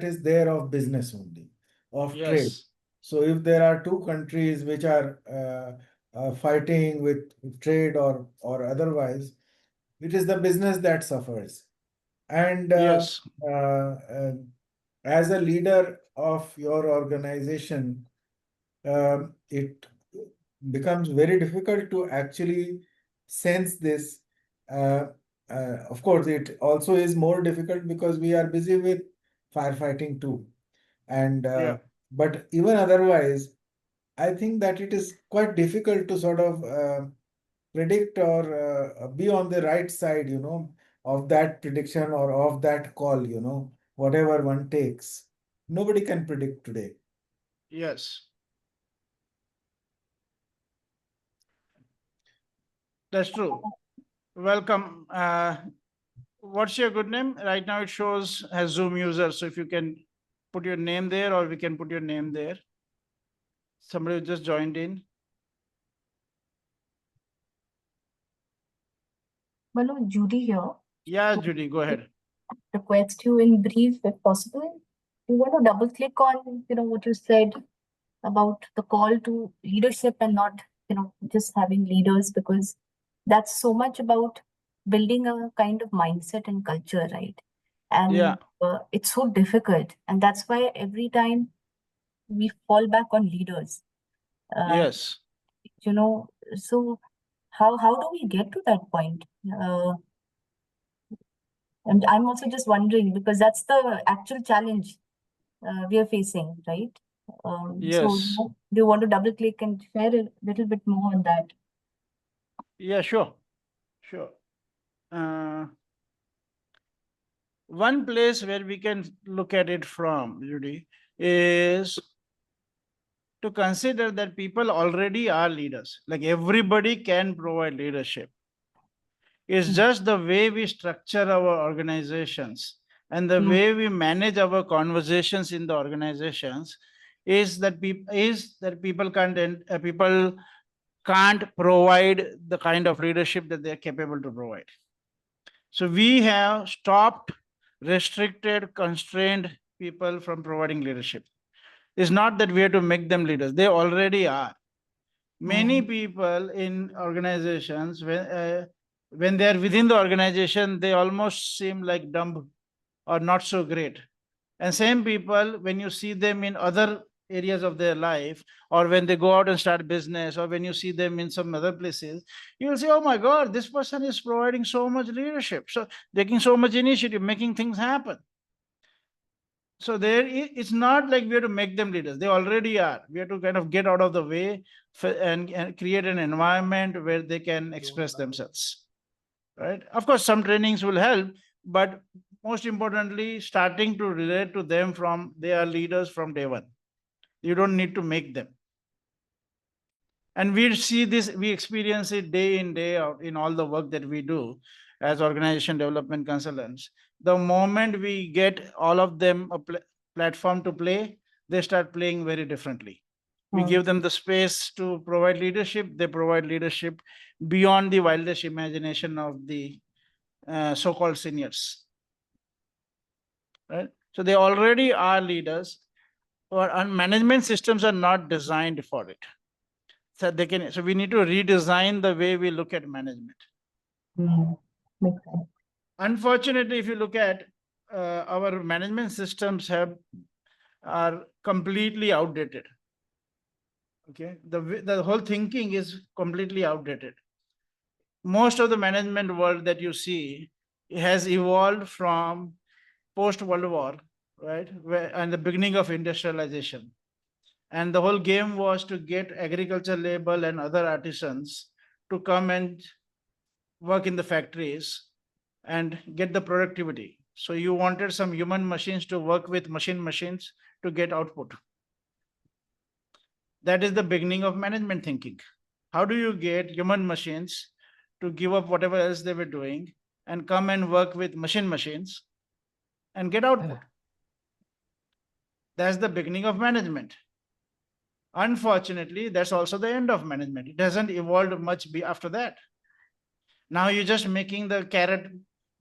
is there of business only, of trade. So if there are 2 countries which are fighting with trade or otherwise, it is the business that suffers. And as a leader of your organization, it becomes very difficult to actually sense this. Of course, it also is more difficult because we are busy with firefighting too. And but even otherwise, I think that it is quite difficult to sort of predict or be on the right side, of that prediction or of that call, whatever one takes. Nobody can predict today. Yes. That's true. Welcome. What's your good name? Right now it shows as Zoom user. So if you can put your name there, or we can put your name there. Somebody just joined in. Manoj, Judy here. Yeah, Judy, go ahead. Request you in brief, if possible. You want to double click on, what you said about the call to leadership and not, just having leaders, because that's so much about building a kind of mindset and culture, right? And it's so difficult. And that's why every time we fall back on leaders. Yes. So how do we get to that point? And I'm also just wondering, because that's the actual challenge we are facing, right? So Yes. do you want to double click and share a little bit more on that? Yeah, sure. Sure. One place where we can look at it from, Judy, is to consider that people already are leaders. Like everybody can provide leadership. It's just the way we structure our organizations and the way we manage our conversations in the organizations is that people can't provide the kind of leadership that they're capable to provide. So we have stopped, restricted, constrained people from providing leadership. It's not that we have to make them leaders. They already are. Many people in organizations, when they are within the organization, they almost seem like dumb or not so great. And same people, when you see them in other areas of their life, or when they go out and start business, or when you see them in some other places, you will say, oh my God, this person is providing so much leadership, so taking so much initiative, making things happen. So it's not like we have to make them leaders. They already are. We have to kind of get out of the way and create an environment where they can express themselves. Right? Of course, some trainings will help, but most importantly, starting to relate to them from they are leaders from day one. You don't need to make them. And we see this, we experience it day in, day out in all the work that we do as organization development consultants. The moment we get all of them a platform to play, they start playing very differently. We give them the space to provide leadership. They provide leadership beyond the wildest imagination of the so-called seniors. Right? So they already are leaders, and management systems are not designed for it. So we need to redesign the way we look at management. Makes sense. Unfortunately, if you look at our management systems are completely outdated. Okay, the whole thinking is completely outdated. Most of the management world that you see has evolved from post-World War, right, and the beginning of industrialization. And the whole game was to get agriculture labor and other artisans to come and work in the factories and get the productivity. So you wanted some human machines to work with machines to get output. That is the beginning of management thinking. How do you get human machines to give up whatever else they were doing and come and work with machines and get output? That's the beginning of management. Unfortunately, that's also the end of management. It hasn't evolved much after that. Now you're just making the carrot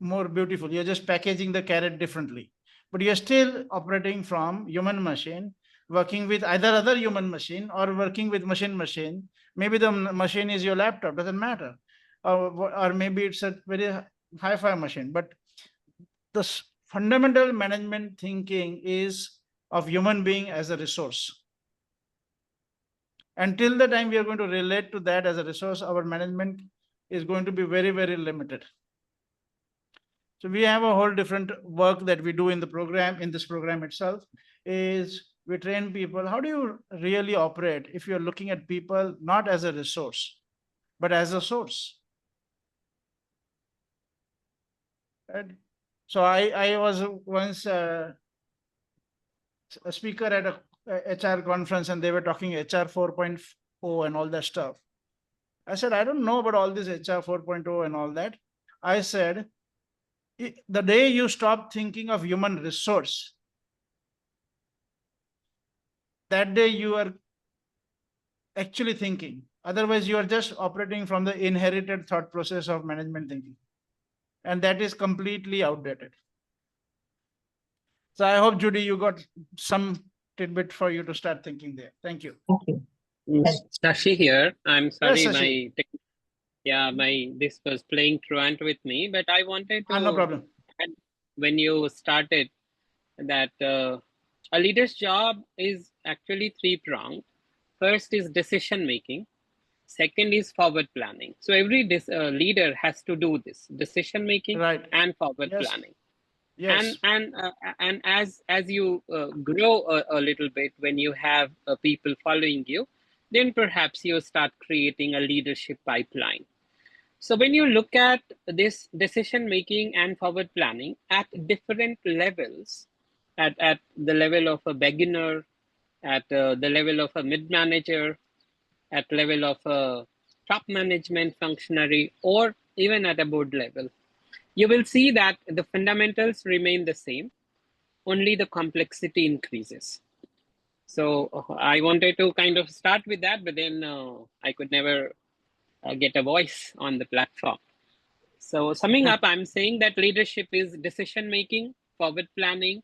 more beautiful. You're just packaging the carrot differently. But you're still operating from human machine, working with either other human machine or working with machine. Maybe the machine is your laptop, doesn't matter. Or maybe it's a very hi-fi machine. But the fundamental management thinking is of human being as a resource. Until the time we are going to relate to that as a resource, our management is going to be very, very limited. So we have a whole different work that we do in the program, in this program itself, is we train people. How do you really operate if you're looking at people not as a resource, but as a source? Right? So I was once a speaker at a HR conference, and they were talking HR 4.0 and all that stuff. I said, I don't know about all this HR 4.0 and all that. I said, the day you stop thinking of human resource, that day you are actually thinking. Otherwise, you are just operating from the inherited thought process of management thinking. And that is completely outdated. So I hope, Judy, you got some tidbit for you to start thinking there. Thank you. Thank you. Shashi here. I'm sorry, Yes, Shashi. this was playing truant with me, but I wanted to no problem. add, when you started that a leader's job is actually three-pronged. First is decision making. Second is forward planning. So every leader has to do this decision making and forward planning. Yes. And as you grow a little bit, when you have people following you, then perhaps you start creating a leadership pipeline. So when you look at this decision making and forward planning at different levels, at the level of a beginner, at the level of a mid manager, at level of a top management functionary, or even at a board level, you will see that the fundamentals remain the same, only the complexity increases. So I wanted to kind of start with that, but then I could never get a voice on the platform. So summing up, I'm saying that leadership is decision making, forward planning,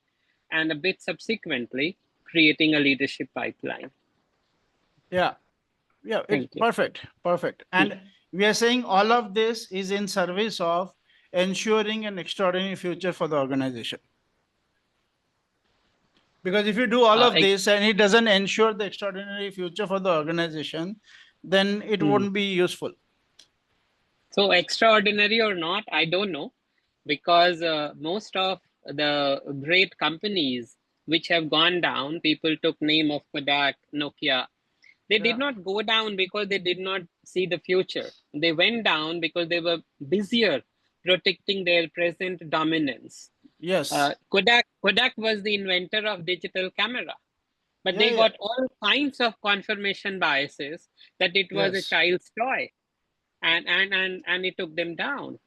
and a bit subsequently creating a leadership pipeline. Yeah, it's perfect. And we are saying all of this is in service of ensuring an extraordinary future for the organization. Because if you do all of this and it doesn't ensure the extraordinary future for the organization, then it won't be useful. So extraordinary or not, I don't know, because most of the great companies which have gone down, people took name of Kodak, Nokia. They did not go down because they did not see the future. They went down because they were busier protecting their present dominance. Yes. Kodak was the inventor of digital camera, but they got all kinds of confirmation biases that it was a child's toy, and it took them down.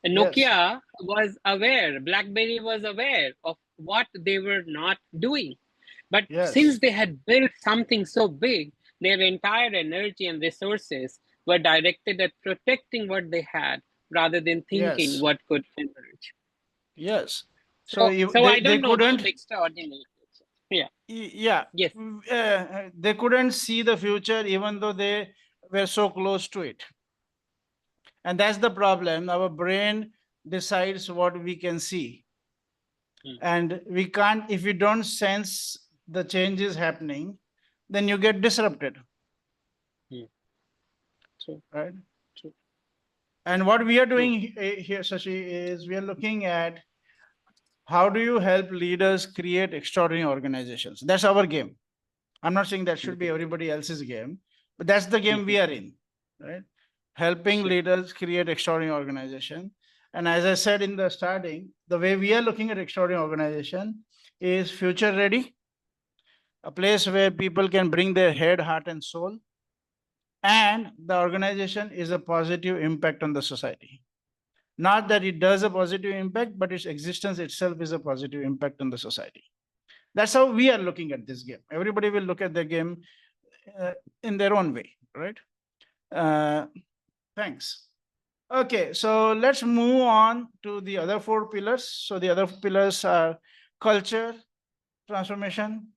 And Nokia was aware, BlackBerry was aware of what they were not doing. But since they had built something so big, their entire energy and resources were directed at protecting what they had rather than thinking what could emerge. Yes. So I don't know about extraordinary. Yeah. Yeah. Yes. They couldn't see the future even though they were so close to it. And that's the problem. Our brain decides what we can see. And we can't, if we don't sense the changes happening, then you get disrupted. True. Right? True. And what we are doing here, Shashi, is we are looking at how do you help leaders create extraordinary organizations. That's our game. I'm not saying that should be everybody else's game, but that's the game we are in, right? Helping leaders create extraordinary organization. And as I said in the starting, the way we are looking at extraordinary organization is future ready, a place where people can bring their head, heart, and soul, and the organization is a positive impact on the society. Not that it does a positive impact, but its existence itself is a positive impact on the society. That's how we are looking at this game. Everybody will look at the game in their own way, right? Thanks. Okay, so let's move on to the other four pillars. So the other pillars are culture, transformation,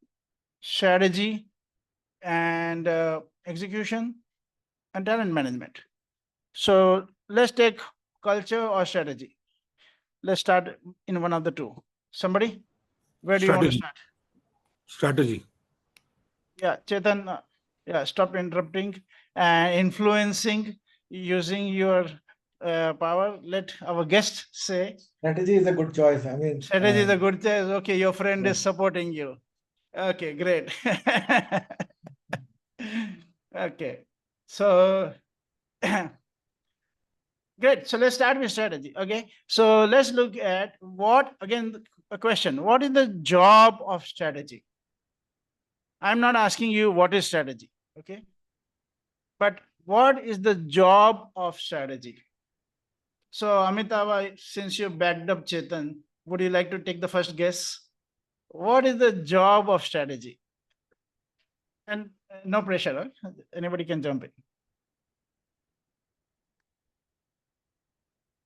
strategy, and execution, and talent management. So let's take culture or strategy. Let's start in one of the two. Somebody? Where do you want to start? Strategy. Yeah, Chetan, stop interrupting and influencing using your power. Let our guest say. Strategy is a good choice. I mean, strategy is a good choice. Okay, your friend is supporting you. Okay, great. Okay, so great. So let's start with strategy. Okay, so let's look at a question. What is the job of strategy? I'm not asking you what is strategy, okay? But what is the job of strategy? So Amitabh, since you backed up Chetan, would you like to take the first guess? What is the job of strategy? And no pressure, huh? Anybody can jump in.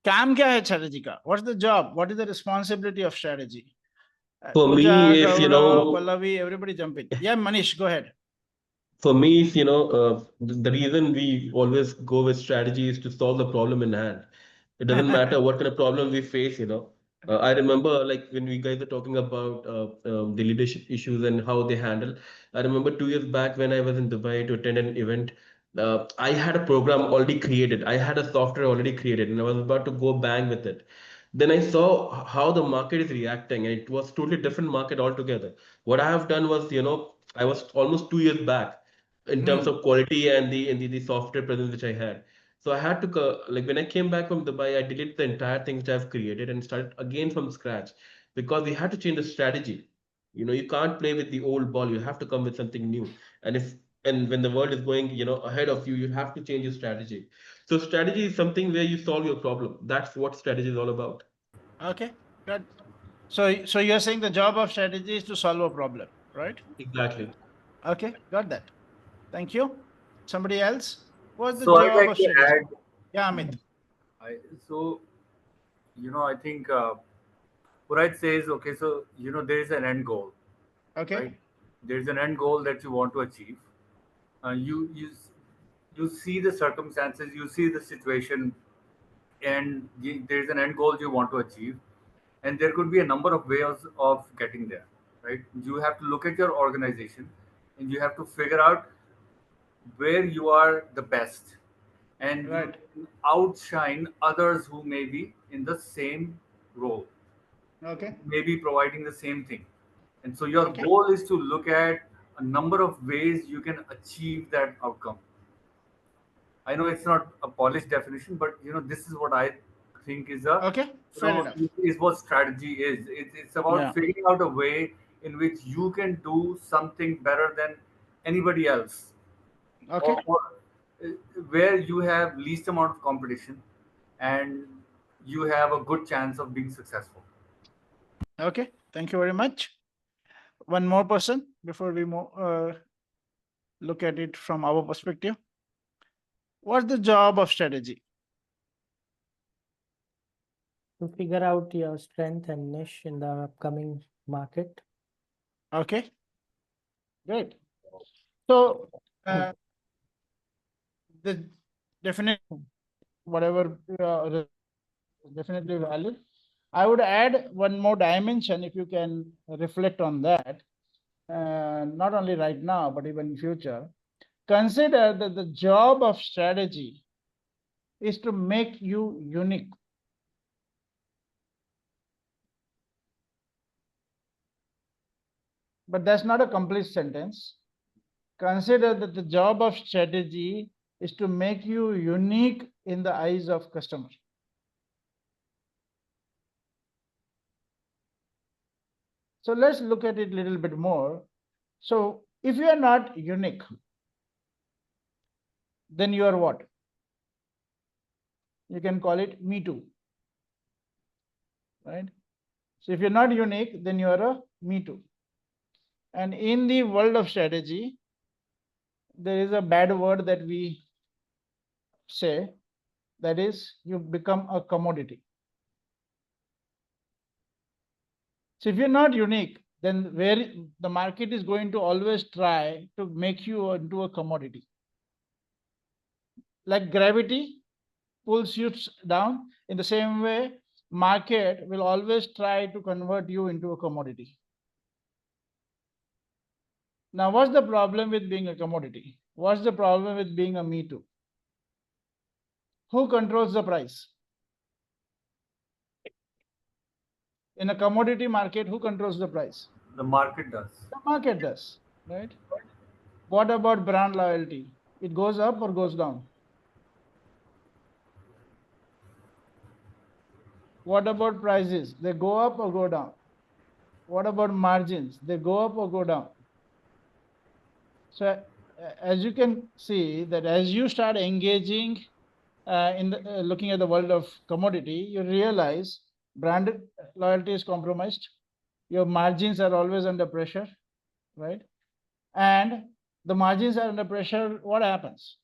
काम क्या है strategy का? What's the job? What is the responsibility of strategy? For Pooja, me, if Gaurav, Pallavi, everybody jump in. Yeah, Manish, go ahead. for me, the reason we always go with strategy is to solve the problem in hand. It doesn't matter what kind of problem we face. I remember like when we guys are talking about the leadership issues and how they handle. I remember 2 years back when I was in Dubai to attend an event. I had a program already created. I had a software already created, and I was about to go bang with it. Then I saw how the market is reacting, and it was totally different market altogether. What I have done was, I was almost 2 years back in terms of quality and the software presence which I had. So I had to like when I came back from Dubai, I deleted the entire thing which I've created and started again from scratch because we had to change the strategy. You can't play with the old ball. You have to come with something new. And if and when the world is going, ahead of you, you have to change your strategy. So strategy is something where you solve your problem. That's what strategy is all about. Okay, good. So you're saying the job of strategy is to solve a problem, right? Exactly. Okay, got that. Thank you. Somebody else? What's the So I'd job like of to strategy? add, Yeah, Amit. so I think what I'd say is, okay, so there is an end goal, Okay. right? There is an end goal that you want to achieve. You see the circumstances, you see the situation, and there is an end goal you want to achieve, and there could be a number of ways of getting there, right? You have to look at your organization, and you have to figure out where you are the best, and you Right. can outshine others who may be in the same role, Okay. maybe providing the same thing. And so your Okay. goal is to look at a number of ways you can achieve that outcome. I know it's not a polished definition, but this is what I think is Okay. Fair enough. is what strategy is. It's about Yeah. figuring out a way in which you can do something better than anybody else, Okay. or uh, where you have least amount of competition, and you have a good chance of being successful. Okay. Thank you very much. One more person before we look at it from our perspective. What's the job of strategy? To figure out your strength and niche in the upcoming market. Okay. Great. So the definite whatever definitely valid. I would add one more dimension if you can reflect on that, not only right now, but even in future. Consider that the job of strategy is to make you unique. But that's not a complete sentence. Consider that the job of strategy is to make you unique in the eyes of customer. So let's look at it a little bit more. So if you are not unique, then you are what? You can call it me too, right? So if you're not unique, then you are a me too. And in the world of strategy, there is a bad word that we say, that is you become a commodity. So if you're not unique, then where the market is going to always try to make you into a commodity. Like gravity pulls you down, in the same way, market will always try to convert you into a commodity. Now, what's the problem with being a commodity? What's the problem with being a me too? Who controls the price? In a commodity market, who controls the price? The market does. The market does, right? What about brand loyalty? It goes up or goes down? What about prices? They go up or go down? What about margins? They go up or go down? So as you can see that as you start engaging looking at the world of commodity, you realize brand loyalty is compromised. Your margins are always under pressure, right? And the margins are under pressure. What happens?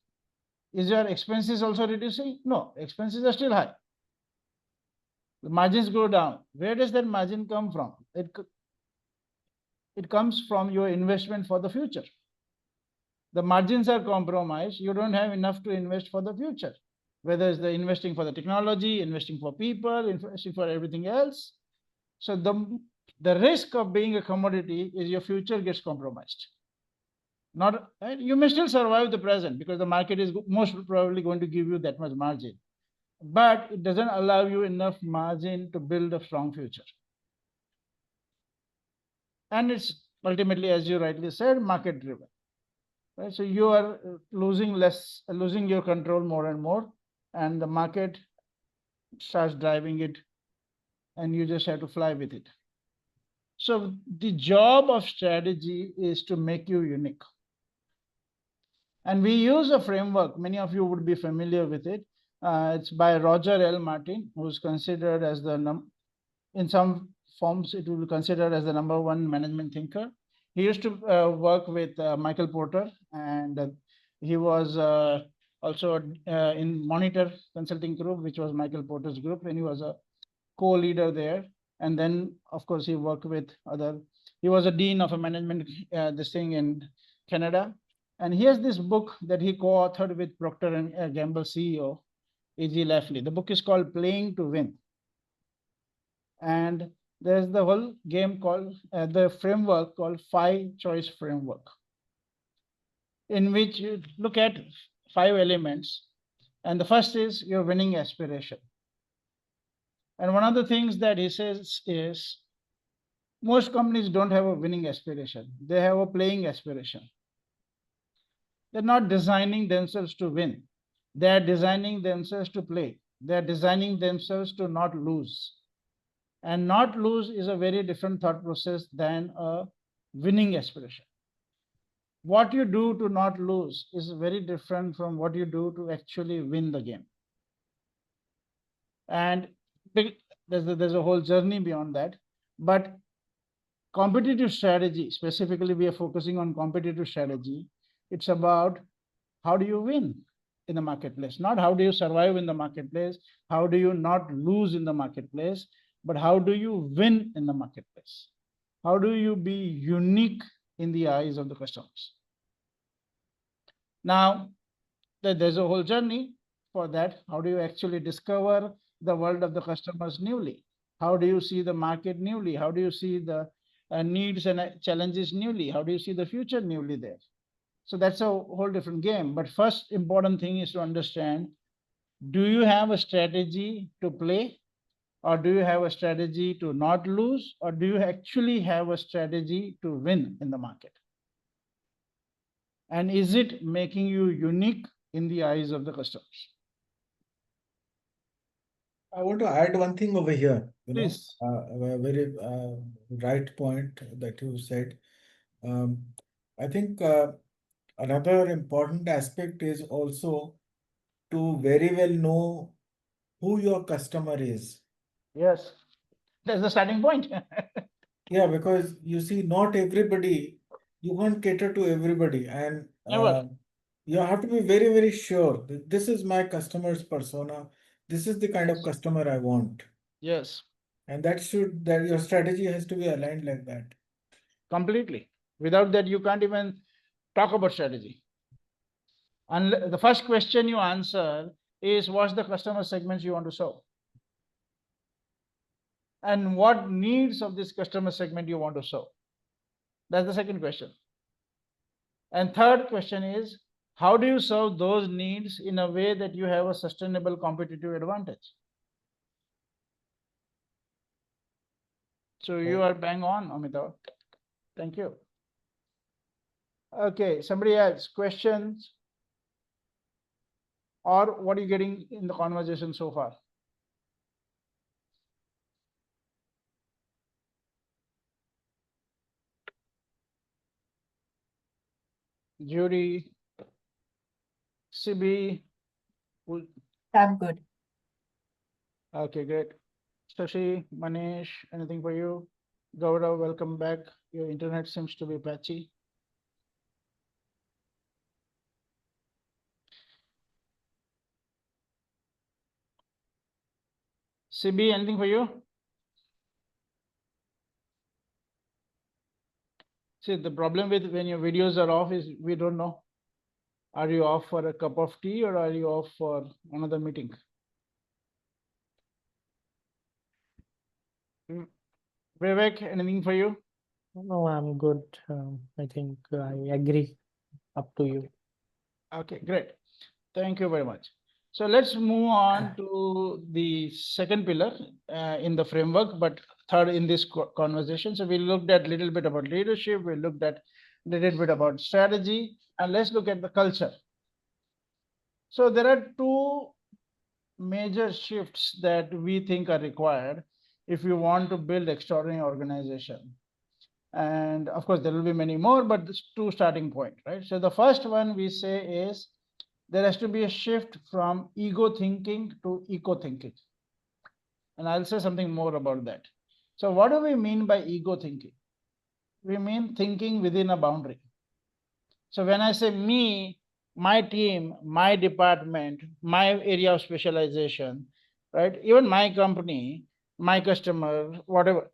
Is your expenses also reducing? No, expenses are still high. The margins go down. Where does that margin come from? It comes from your investment for the future. The margins are compromised. You don't have enough to invest for the future, whether it's the investing for the technology, investing for people, investing for everything else. So the risk of being a commodity is your future gets compromised. Not you may still survive the present because the market is most probably going to give you that much margin, but it doesn't allow you enough margin to build a strong future. And it's ultimately, as you rightly said, market driven. Right? So you are losing your control more and more, and the market starts driving it, and you just have to fly with it. So the job of strategy is to make you unique. And we use a framework, many of you would be familiar with it. It's by Roger L. Martin, who's considered as in some forms, it will be considered as the #1 management thinker. He used to work with Michael Porter, and he was also in Monitor Consulting Group, which was Michael Porter's group, and he was a co-leader there. And then, of course, he worked with he was a dean of a management, this thing in Canada. And here's this book that he co-authored with Procter and Gamble CEO, A.G. Lafley. The book is called Playing to Win. And there's the whole game called, the framework called 5-choice framework, in which you look at 5 elements. And the first is your winning aspiration. And one of the things that he says is most companies don't have a winning aspiration. They have a playing aspiration. They're not designing themselves to win. They're designing themselves to play. They're designing themselves to not lose. And not lose is a very different thought process than a winning aspiration. What you do to not lose is very different from what you do to actually win the game. And there's a whole journey beyond that. But competitive strategy, specifically, we are focusing on competitive strategy. It's about how do you win in the marketplace, not how do you survive in the marketplace, how do you not lose in the marketplace, but how do you win in the marketplace? How do you be unique in the eyes of the customers? Now, there's a whole journey for that. How do you actually discover the world of the customers newly? How do you see the market newly? How do you see the needs and challenges newly? How do you see the future newly there? So that's a whole different game. But first important thing is to understand, do you have a strategy to play, or do you have a strategy to not lose, or do you actually have a strategy to win in the market? And is it making you unique in the eyes of the customers? I want to add one thing over here, Please. a very right point that you said. I think another important aspect is also to very well know who your customer is. Yes, that's the starting point. Yeah, because you see, not everybody, you can't cater to everybody, and you have to be very, very sure that this is my customer's persona. This is the kind of customer I want. Yes. And that your strategy has to be aligned like that. Completely. Without that, you can't even talk about strategy. And the first question you answer is, what's the customer segments you want to serve? And what needs of this customer segment you want to serve? That's the second question. And third question is, how do you serve those needs in a way that you have a sustainable competitive advantage? So you are bang on, Amitav. Thank you. Okay, somebody else, questions? Or what are you getting in the conversation so far? Judy, CB. I'm good. Okay, great. Shashi, Manish, anything for you? Gaurav, welcome back. Your internet seems to be patchy. CB, anything for you? See, the problem with when your videos are off is we don't know. Are you off for a cup of tea or are you off for another meeting? Vivek, anything for you? No, I'm good. I think I agree. Up to you. Okay, great. Thank you very much. So let's move on to the second pillar in the framework, but third in this conversation. So we looked at a little bit about leadership, we looked at a little bit about strategy, and let's look at the culture. So there are two major shifts that we think are required if you want to build extraordinary organization. And of course, there will be many more, but this two starting point, right? So the first one we say is there has to be a shift from ego thinking to eco thinking. And I'll say something more about that. So what do we mean by ego thinking? We mean thinking within a boundary. So when I say me, my team, my department, my area of specialization, right? Even my company, my customer, whatever,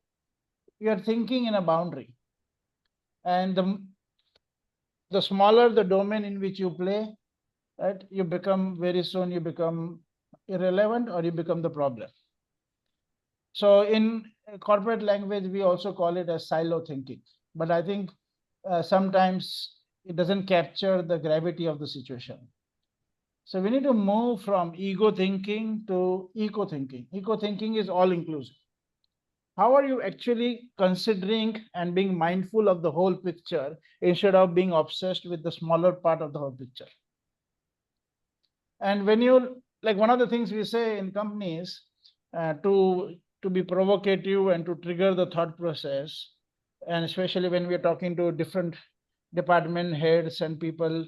you are thinking in a boundary. And the smaller the domain in which you play, right, you become very soon, you become irrelevant or you become the problem. So in corporate language, we also call it as silo thinking. But I think sometimes it doesn't capture the gravity of the situation. So we need to move from ego thinking to eco thinking. Eco thinking is all inclusive. How are you actually considering and being mindful of the whole picture instead of being obsessed with the smaller part of the whole picture? And when you, like one of the things we say in companies to be provocative and to trigger the thought process, and especially when we're talking to different department heads and people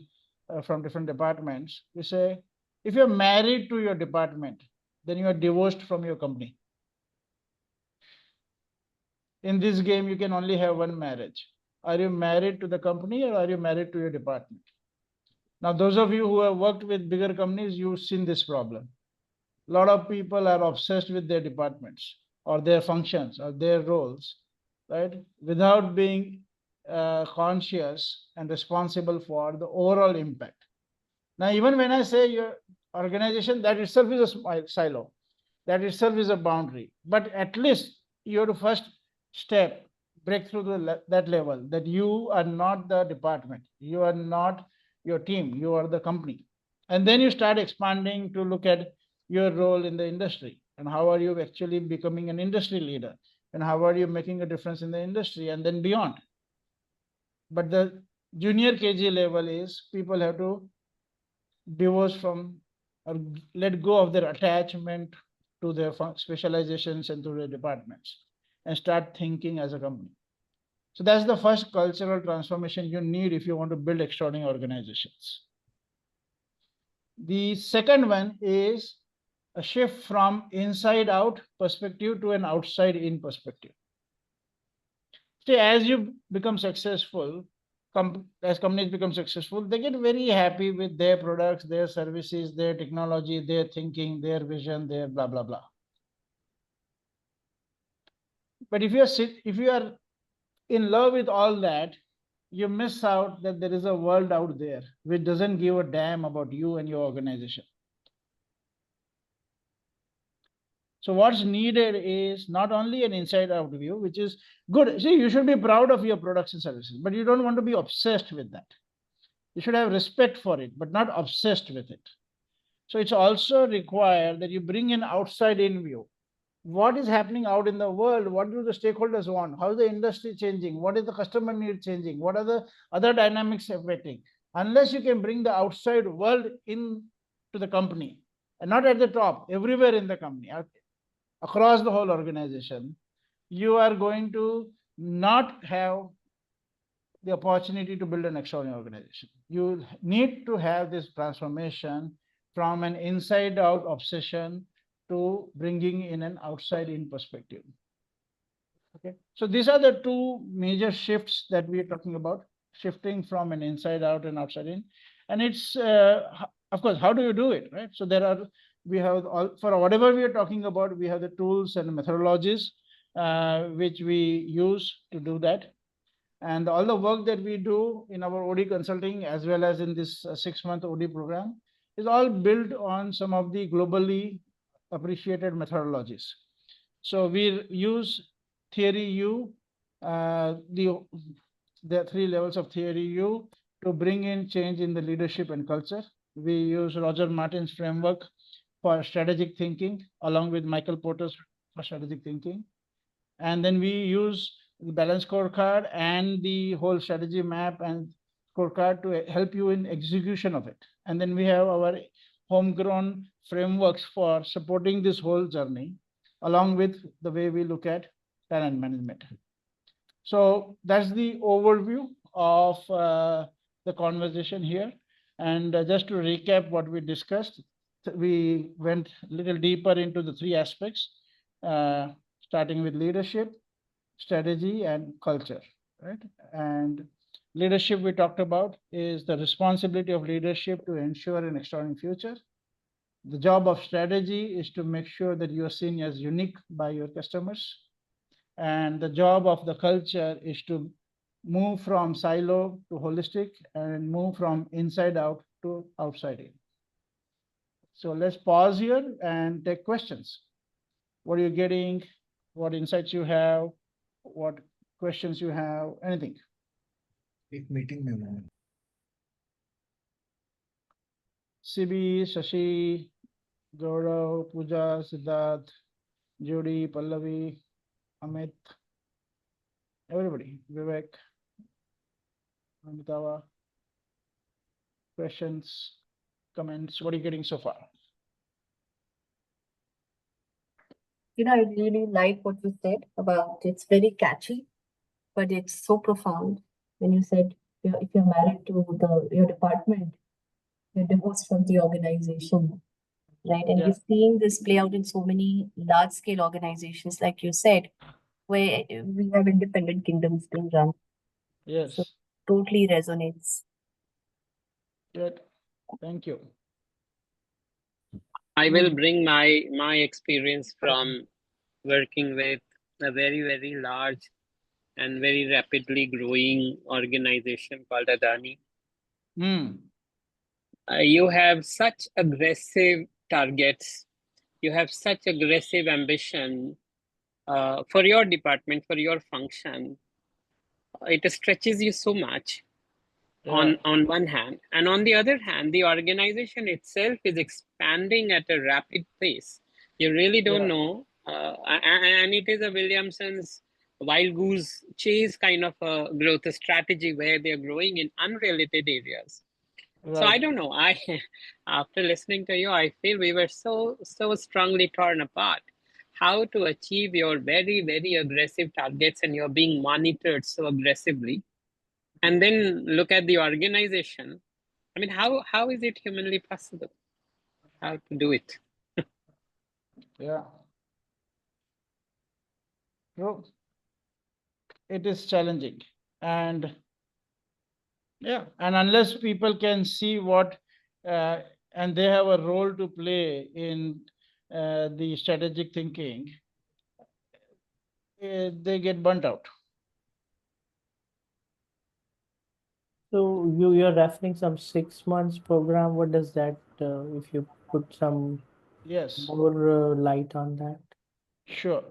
from different departments, we say, if you're married to your department, then you are divorced from your company. In this game, you can only have one marriage. Are you married to the company or are you married to your department? Now, those of you who have worked with bigger companies, you've seen this problem. A lot of people are obsessed with their departments or their functions or their roles, right? Without being conscious and responsible for the overall impact. Now, even when I say your organization, that itself is a silo, that itself is a boundary, but at least you have to first step, break through that level, that you are not the department, you are not your team, you are the company. And then you start expanding to look at your role in the industry and how are you actually becoming an industry leader and how are you making a difference in the industry and then beyond. But the junior KG level is people have to divorce from or let go of their attachment to their specializations and to their departments and start thinking as a company. So that's the first cultural transformation you need if you want to build extraordinary organizations. The second one is a shift from inside out perspective to an outside in perspective. See, as you become successful, as companies become successful, they get very happy with their products, their services, their technology, their thinking, their vision, their blah, blah, blah. But if you are in love with all that, you miss out that there is a world out there which doesn't give a damn about you and your organization. So what's needed is not only an inside out view, which is good. See, you should be proud of your products and services, but you don't want to be obsessed with that. You should have respect for it, but not obsessed with it. So it's also required that you bring an outside in view. What is happening out in the world? What do the stakeholders want? How is the industry changing? What is the customer need changing? What are the other dynamics affecting? Unless you can bring the outside world in to the company, and not at the top, everywhere in the company, across the whole organization, you are going to not have the opportunity to build an extraordinary organization. You need to have this transformation from an inside out obsession to bringing in an outside in perspective. Okay, so these are the two major shifts that we are talking about, shifting from an inside out and outside in. And it's, of course, how do you do it, right? So we have all, for whatever we are talking about, we have the tools and methodologies which we use to do that. And all the work that we do in our OD consulting, as well as in this 6-month OD program, is all built on some of the globally appreciated methodologies. So we use theory U, the 3 levels of theory U, to bring in change in the leadership and culture. We use Roger Martin's framework for strategic thinking, along with Michael Porter's for strategic thinking. And then we use the balance scorecard and the whole strategy map and scorecard to help you in execution of it. And then we have our homegrown frameworks for supporting this whole journey, along with the way we look at talent management. So that's the overview of the conversation here. And just to recap what we discussed, we went a little deeper into the three aspects, starting with leadership, strategy, and culture, right? And leadership we talked about is the responsibility of leadership to ensure an extraordinary future. The job of strategy is to make sure that you are seen as unique by your customers. And the job of the culture is to move from silo to holistic and move from inside out to outside in. So let's pause here and take questions. What are you getting? What insights you have? What questions you have? Anything? Meeting memo. CB, Shashi, Gaurav, Pooja, Siddharth, Judy, Pallavi, Amit, everybody, Vivek, Amitava, questions, comments, what are you getting so far? I really like what you said about it's very catchy, but it's so profound. When you said if you're married to your department, you're divorced from the organization, right? And we're seeing this play out in so many large-scale organizations, like you said, where we have independent kingdoms being run. Yes. So totally resonates. Good. Thank you. I will bring my experience from working with a very, very large and very rapidly growing organization called Adani. You have such aggressive targets. You have such aggressive ambition for your department, for your function. It stretches you so much on one hand. And on the other hand, the organization itself is expanding at a rapid pace. You really don't know. And it is a Williamson's wild goose chase kind of a growth strategy where they're growing in unrelated areas. So I don't know. After listening to you, I feel we were so strongly torn apart. How to achieve your very, very aggressive targets, and you're being monitored so aggressively. And then look at the organization. I mean, how is it humanly possible? How to do it? Yeah. True. It is challenging. And and unless people can see what, and they have a role to play in the strategic thinking, they get burnt out. So you're referring some 6 months program. What does that, if you put some more light on that? Sure.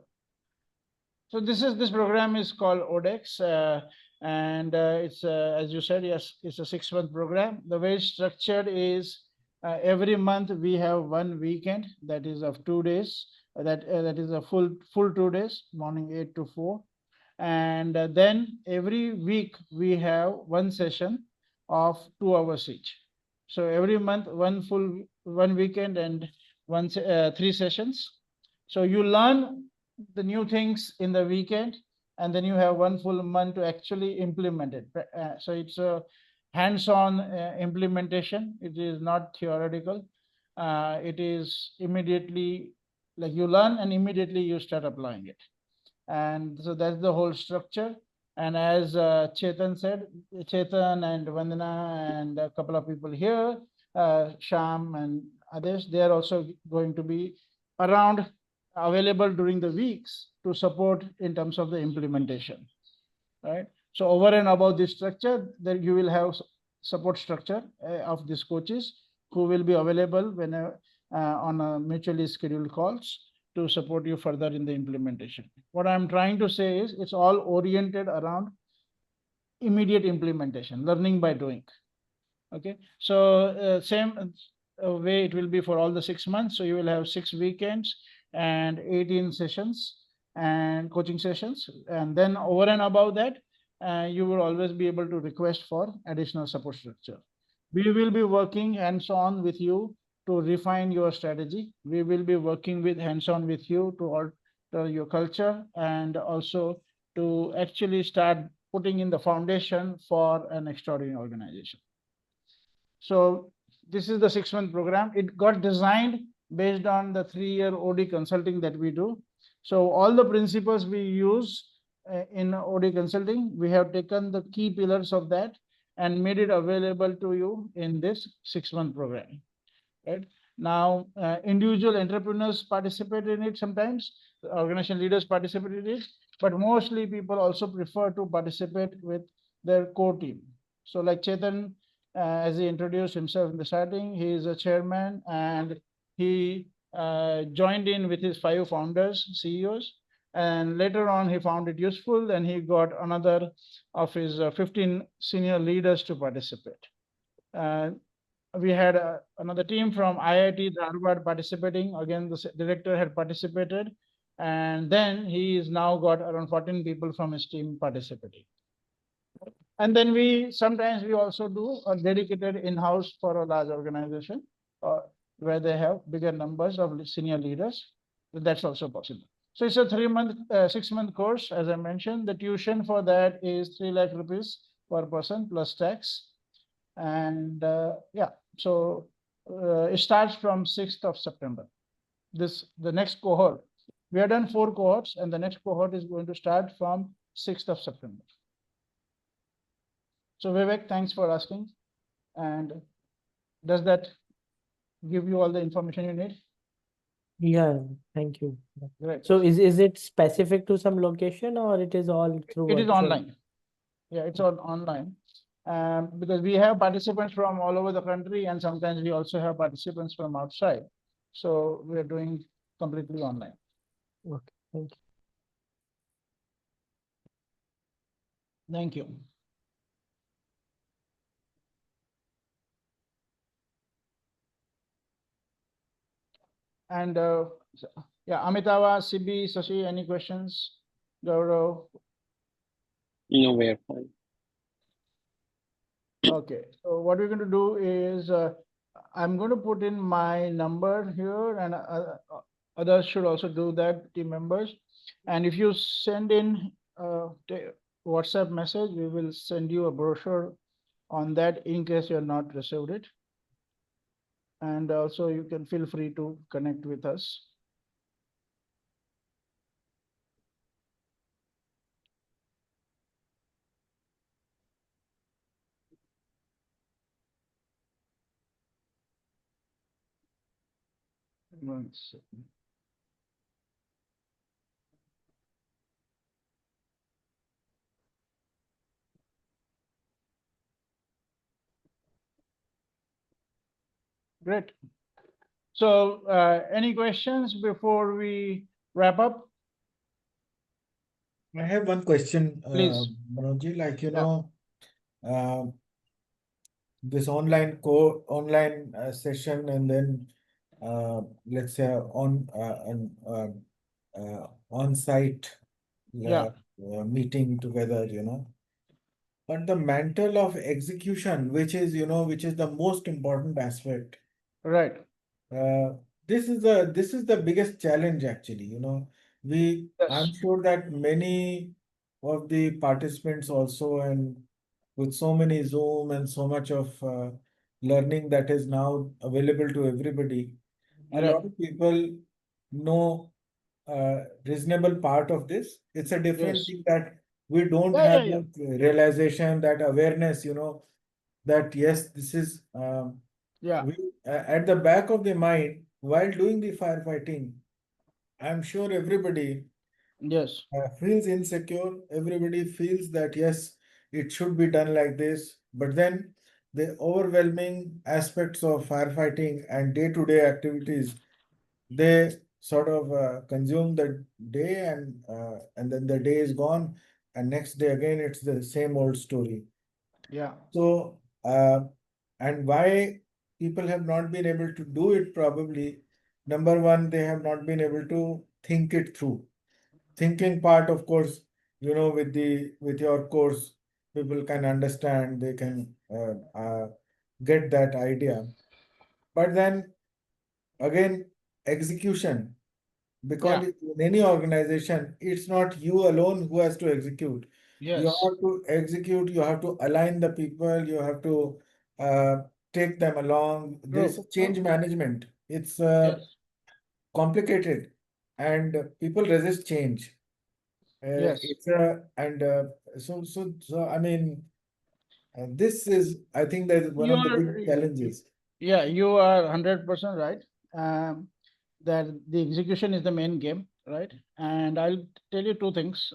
So this program is called ODeX, and it's as you said, yes, it's a 6-month program. The way it's structured is every month we have one weekend that is of 2 days. That is a full 2 days, morning 8 to 4, and then every week we have one session of 2 hours each. So every month one weekend and 3 sessions. So you learn the new things in the weekend, and then you have one full month to actually implement it. So it's a hands-on implementation. It is not theoretical. It is immediately, like, you learn and immediately you start applying it. And so that's the whole structure. And as Chetan said, Chetan and Vandana and a couple of people here, Sham and others, they are also going to be around, available during the weeks to support in terms of the implementation, right? So over and above this structure, then you will have support structure of these coaches who will be available whenever on a mutually scheduled calls to support you further in the implementation. What I'm trying to say is it's all oriented around immediate implementation, learning by doing. Okay, so same way it will be for all the 6 months. So you will have 6 weekends and 18 sessions and coaching sessions, and then over and above that, you will always be able to request for additional support structure. We will be working hands-on with you to refine your strategy. We will be working with hands-on with you to alter your culture and also to actually start putting in the foundation for an extraordinary organization. So this is the 6-month program. It got designed based on the 3-year OD consulting that we do. So all the principles we use in OD consulting, we have taken the key pillars of that and made it available to you in this 6-month program. Right now, individual entrepreneurs participate in it sometimes, organization leaders participate in it, but mostly people also prefer to participate with their core team. So like Chetan, as he introduced himself in the starting, he is a chairman and he joined in with his 5 founders, CEOs, and later on he found it useful and he got another of his 15 senior leaders to participate. We had another team from IIT Dharwad participating. Again, the director had participated, and then he is now got around 14 people from his team participating. And then we sometimes we also do a dedicated in-house for a large organization where they have bigger numbers of senior leaders. That's also possible. So it's a 6-month course. As I mentioned, the tuition for that is 3 lakh rupees per person plus tax. And yeah, so it starts from 6th of September. The next cohort, we have done 4 cohorts, and the next cohort is going to start from 6th of September. So Vivek, thanks for asking. And does that give you all the information you need? Yeah, thank you. Great. So is it specific to some location or it is all through It is virtual? online. Yeah, it's all online. Because we have participants from all over the country, and sometimes we also have participants from outside. So we are doing completely online. Okay, thank you. Thank you. And yeah, Amitava, Sibi, Sashi, any questions? Gaurav? No, we're fine. Okay, so what we're going to do is I'm going to put in my number here, and others should also do that, team members. And if you send in WhatsApp message, we will send you a brochure on that in case you're not received it. And also you can feel free to connect with us. One second. Great. So any questions before we wrap up? I have one question, Please. Manoj, like, you Yeah. know, this online session, and then let's say on-site Yeah. meeting together, you know. But the mantle of execution, which is, you know, which is the most important aspect. Right. This is the biggest challenge actually, you know. Yes. I'm sure that many of the participants also, and with so many Zoom and so much of learning that is now available to everybody, a Right. lot of people know reasonable part of this. It's a different Yes. thing that we don't Yeah, have yeah, yeah. that realization, that awareness, you know, that yes, this is Yeah. at the back of the mind while doing the firefighting. I'm sure everybody Yes. feels insecure. Everybody feels that yes, it should be done like this. But then the overwhelming aspects of firefighting and day-to-day activities, they sort of consume the day, and then the day is gone. and next day again it's the same old story. Yeah. So, and why people have not been able to do it, probably, number one, they have not been able to think it through. Thinking part, of course, with your course, people can understand, they can get that idea. But then again, execution, because in any organization, it's not you alone who has to execute. You Yes. have to execute, you have to align the people, you have to uh, take them along. There is a change management. It's Yes. complicated, and people resist change. Yes. It's a and so I mean, this is, I think, that is one You of the are, big challenges. yeah, you are 100% right. That the execution is the main game, right? And I'll tell you two things.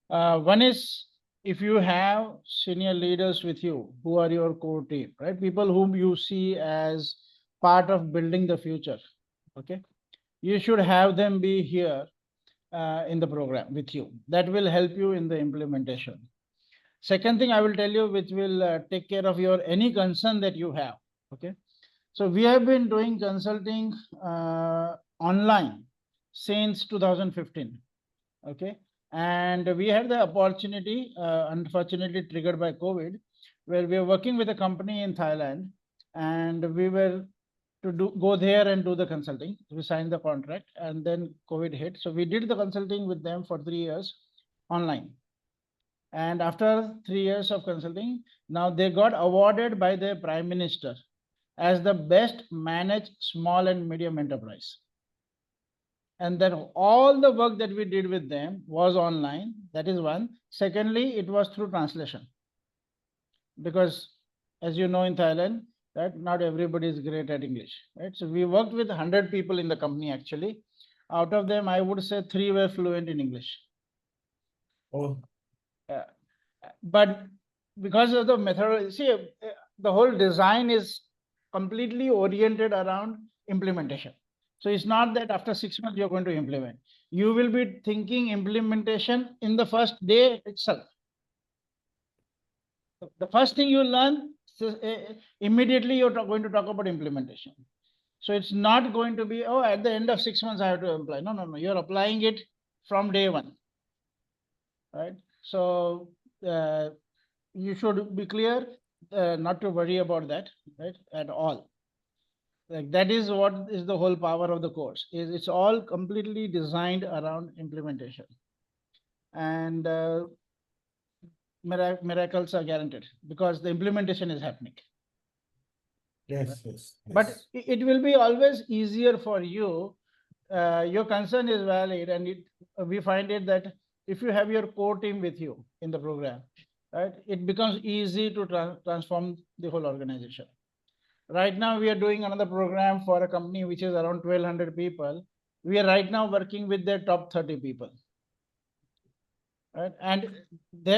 One is, if you have senior leaders with you who are your core team, right? People whom you see as part of building the future, okay? You should have them be here in the program with you. That will help you in the implementation. Second thing I will tell you, which will take care of your any concern that you have, okay? So we have been doing consulting online since 2015, okay? And we had the opportunity, unfortunately triggered by COVID, where we are working with a company in Thailand, and we were to go there and do the consulting. We signed the contract, and then COVID hit. So we did the consulting with them for 3 years online. And after 3 years of consulting, now they got awarded by the Prime Minister as the best managed small and medium enterprise. And then all the work that we did with them was online. That is one. Secondly, it was through translation. Because as you know, in Thailand, that not everybody is great at English, right? So we worked with 100 people in the company actually. Out of them, I would say 3 were fluent in English. Oh. But because of the methodology, see, the whole design is completely oriented around implementation. So it's not that after 6 months you're going to implement. You will be thinking implementation in the first day itself. The first thing you learn, immediately you're going to talk about implementation. So it's not going to be, oh, at the end of 6 months I have to apply. No, no, no. You're applying it from day one, right? So you should be clear, not to worry about that, right, at all. Like, that is what is the whole power of the course. Is it's all completely designed around implementation, and miracles are guaranteed because the implementation is happening. Yes, yes. But it will be always easier for you. Your concern is valid, and we find it that if you have your core team with you in the program, right, it becomes easy to transform the whole organization. Right now, we are doing another program for a company which is around 1,200 people. We are right now working with their top 30 people. Right? And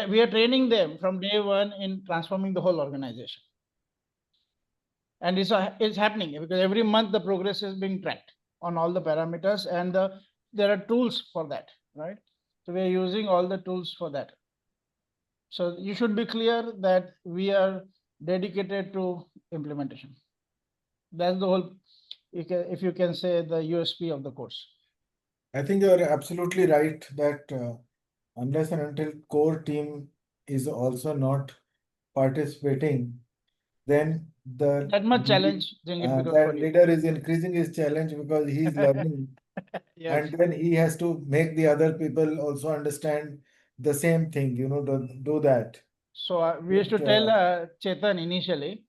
we are training them from day one in transforming the whole organization. And it's happening because every month the progress is being tracked on all the parameters, and there are tools for that, right? So we are using all the tools for that. So you should be clear that we are dedicated to implementation. That's the whole, if you can say, the USP of the course. I think you're absolutely right that unless and until core team is also not participating, then that much challenge becomes that for you. leader is increasing his challenge because he's learning. Yes. And then he has to make the other people also understand the same thing, do that. So we used to tell Chetan initially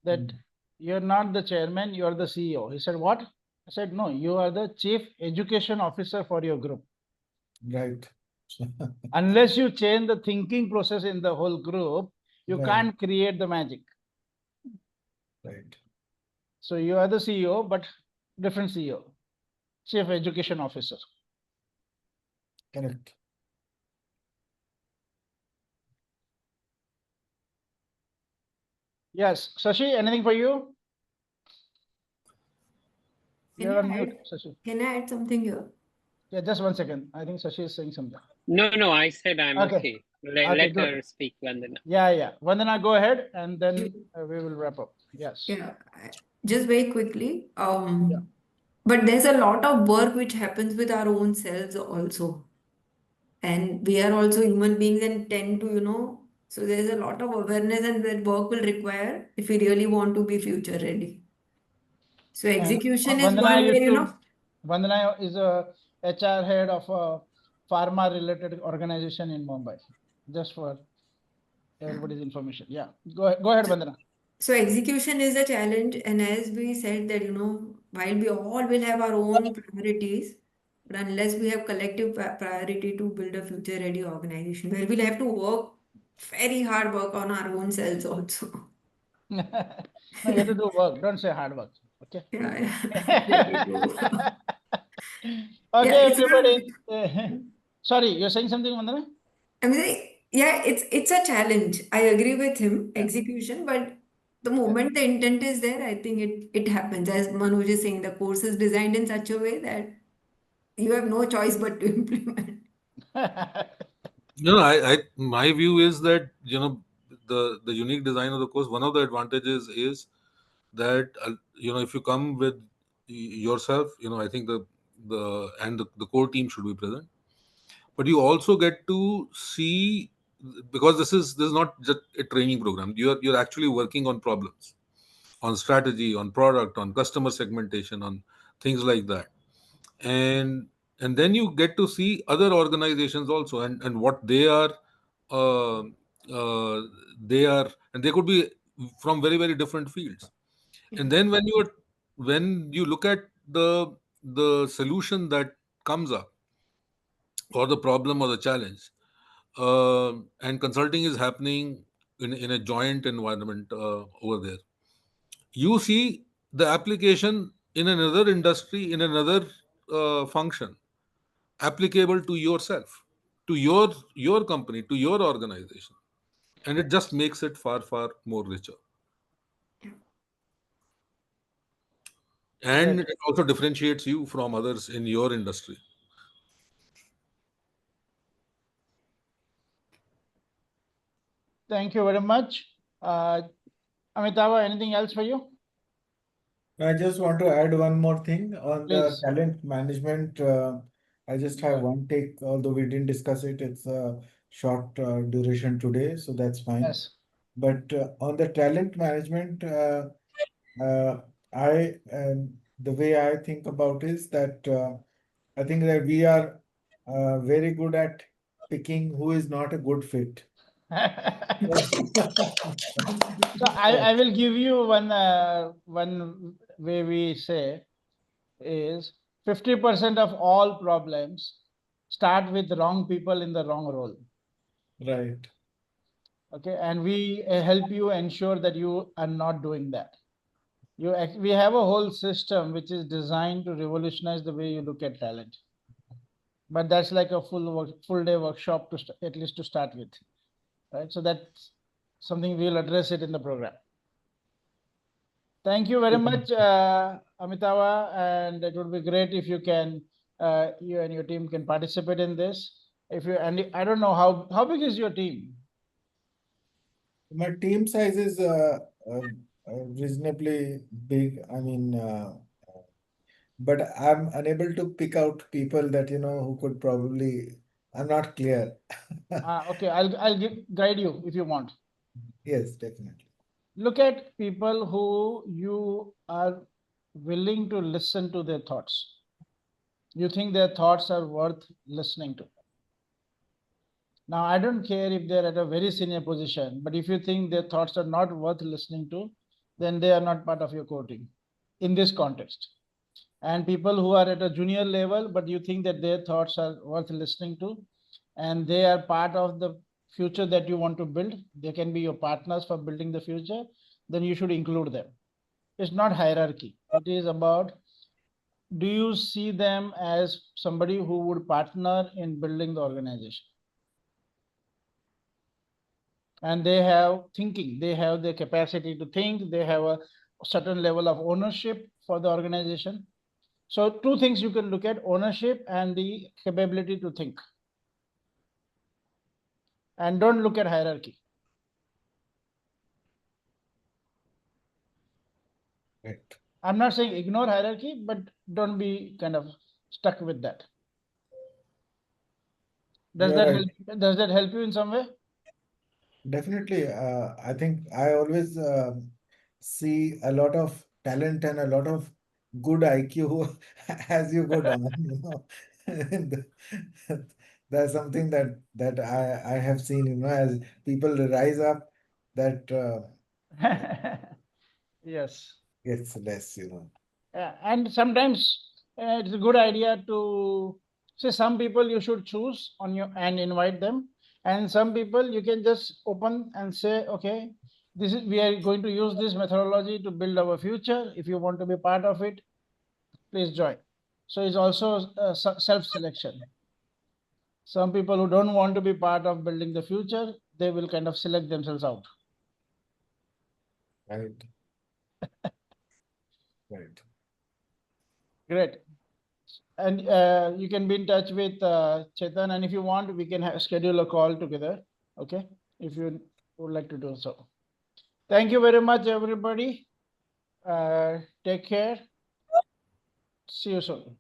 that you're not the chairman, you're the CEO. He said, what? I said, no, you are the chief education officer for your group. Right. Unless you change the thinking process in the whole group, you can't create the magic. Right. So you are the CEO, but different CEO, chief education officer. Correct. Yes, Shashi, anything for you? Can I add something here? Yeah, just 1 second. I think Shashi is saying something. No, I said I'm Okay. okay. Let good. her speak, Vandana. Yeah. Vandana, go ahead, and then we will wrap up. Yes. Yeah, just very quickly. But there's a lot of work which happens with our own selves also. And we are also human beings and tend to, so there's a lot of awareness and that work will require if we really want to be future ready. So execution is one where, Vandana is a HR head of a pharma related organization in Mumbai. Just for everybody's information. Yeah. Go ahead, Vandana. So execution is a challenge, and as we said that, while we all will have our own priorities, but unless we have collective priority to build a future ready organization, where we'll have to work very hard work on our own selves also. No, you have to do work. Don't say hard work. Okay. Okay, everybody. Sorry, you're saying something, Vandana? I mean, yeah, it's a challenge. I agree with him, execution, but the moment the intent is there, I think it happens. As Manoj is saying, the course is designed in such a way that you have no choice but to implement. My view is that the unique design of the course. One of the advantages is that if you come with yourself, I think the core team should be present. But you also get to see, because this is not just a training program. You're actually working on problems, on strategy, on product, on customer segmentation, on things like that. And then you get to see other organizations also, and what uh, uh, and they could be from very, very different fields. And then when you look at the solution that comes up, or the problem or the challenge, and consulting is happening in a joint environment over there, you see the application in another industry, in another function, applicable to yourself, to your company, to your organization, and it just makes it far, far more richer. And it also differentiates you from others in your industry. Thank you very much. Amitabh, anything else for you? I just want to add one more thing on the Please. talent management. I just have one take, although we didn't discuss it. It's a short duration today, so that's fine. Yes. But on the talent management, uh, the way I think about is that I think that we are very good at picking who is not a good fit. So I will give you one way we say is 50% of all problems start with the wrong people in the wrong role. Right. Okay, and we help you ensure that you are not doing that. We have a whole system which is designed to revolutionize the way you look at talent. But that's like a full day workshop at least to start with, right? So that's something we'll address it in the program. Thank you very much, Amitava, and it would be great if you and your team can participate in this. And I don't know how big is your team? My team size is reasonably big. I mean, but I'm unable to pick out people that who could probably. I'm not clear. Okay, I'll guide you if you want. Yes, definitely. Look at people who you are willing to listen to their thoughts. You think their thoughts are worth listening to. Now, I don't care if they're at a very senior position, but if you think their thoughts are not worth listening to, then they are not part of your core team in this context. And people who are at a junior level, but you think that their thoughts are worth listening to, and they are part of the future that you want to build, they can be your partners for building the future, then you should include them. It's not hierarchy. It is about, do you see them as somebody who would partner in building the organization? And they have thinking, they have the capacity to think, they have a certain level of ownership for the organization. So two things you can look at: ownership and the capability to think. And don't look at hierarchy. Right. I'm not saying ignore hierarchy, but don't be kind of stuck with that. Does that help you in some way? Definitely. I think I always see a lot of talent and a lot of good IQ as you go down, you know. And that's something that I have seen, you know, as people rise up, that Yes. gets less, you know. And sometimes it's a good idea to say some people you should choose on your and invite them, and some people you can just open and say, okay, we are going to use this methodology to build our future. If you want to be part of it, please join. So it's also self-selection. Some people who don't want to be part of building the future, they will kind of select themselves out. Right. Right. Great. And you can be in touch with Chetan, and if you want, we can schedule a call together. Okay, if you would like to do so. Thank you very much, everybody. Take care. See you soon.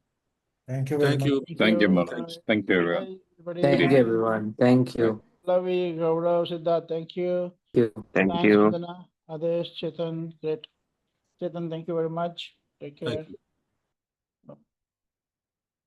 Thank you very Thank much. you. Thank you, Manoj. Thank you, everyone. Bye, everybody. Thank you, everyone. Thank you. Lavi, Gaurav, Siddharth, thank you. Thank Thanks, you. Vandana, Adesh, Chetan, great. Chetan, thank you very much. Take care. Thank you.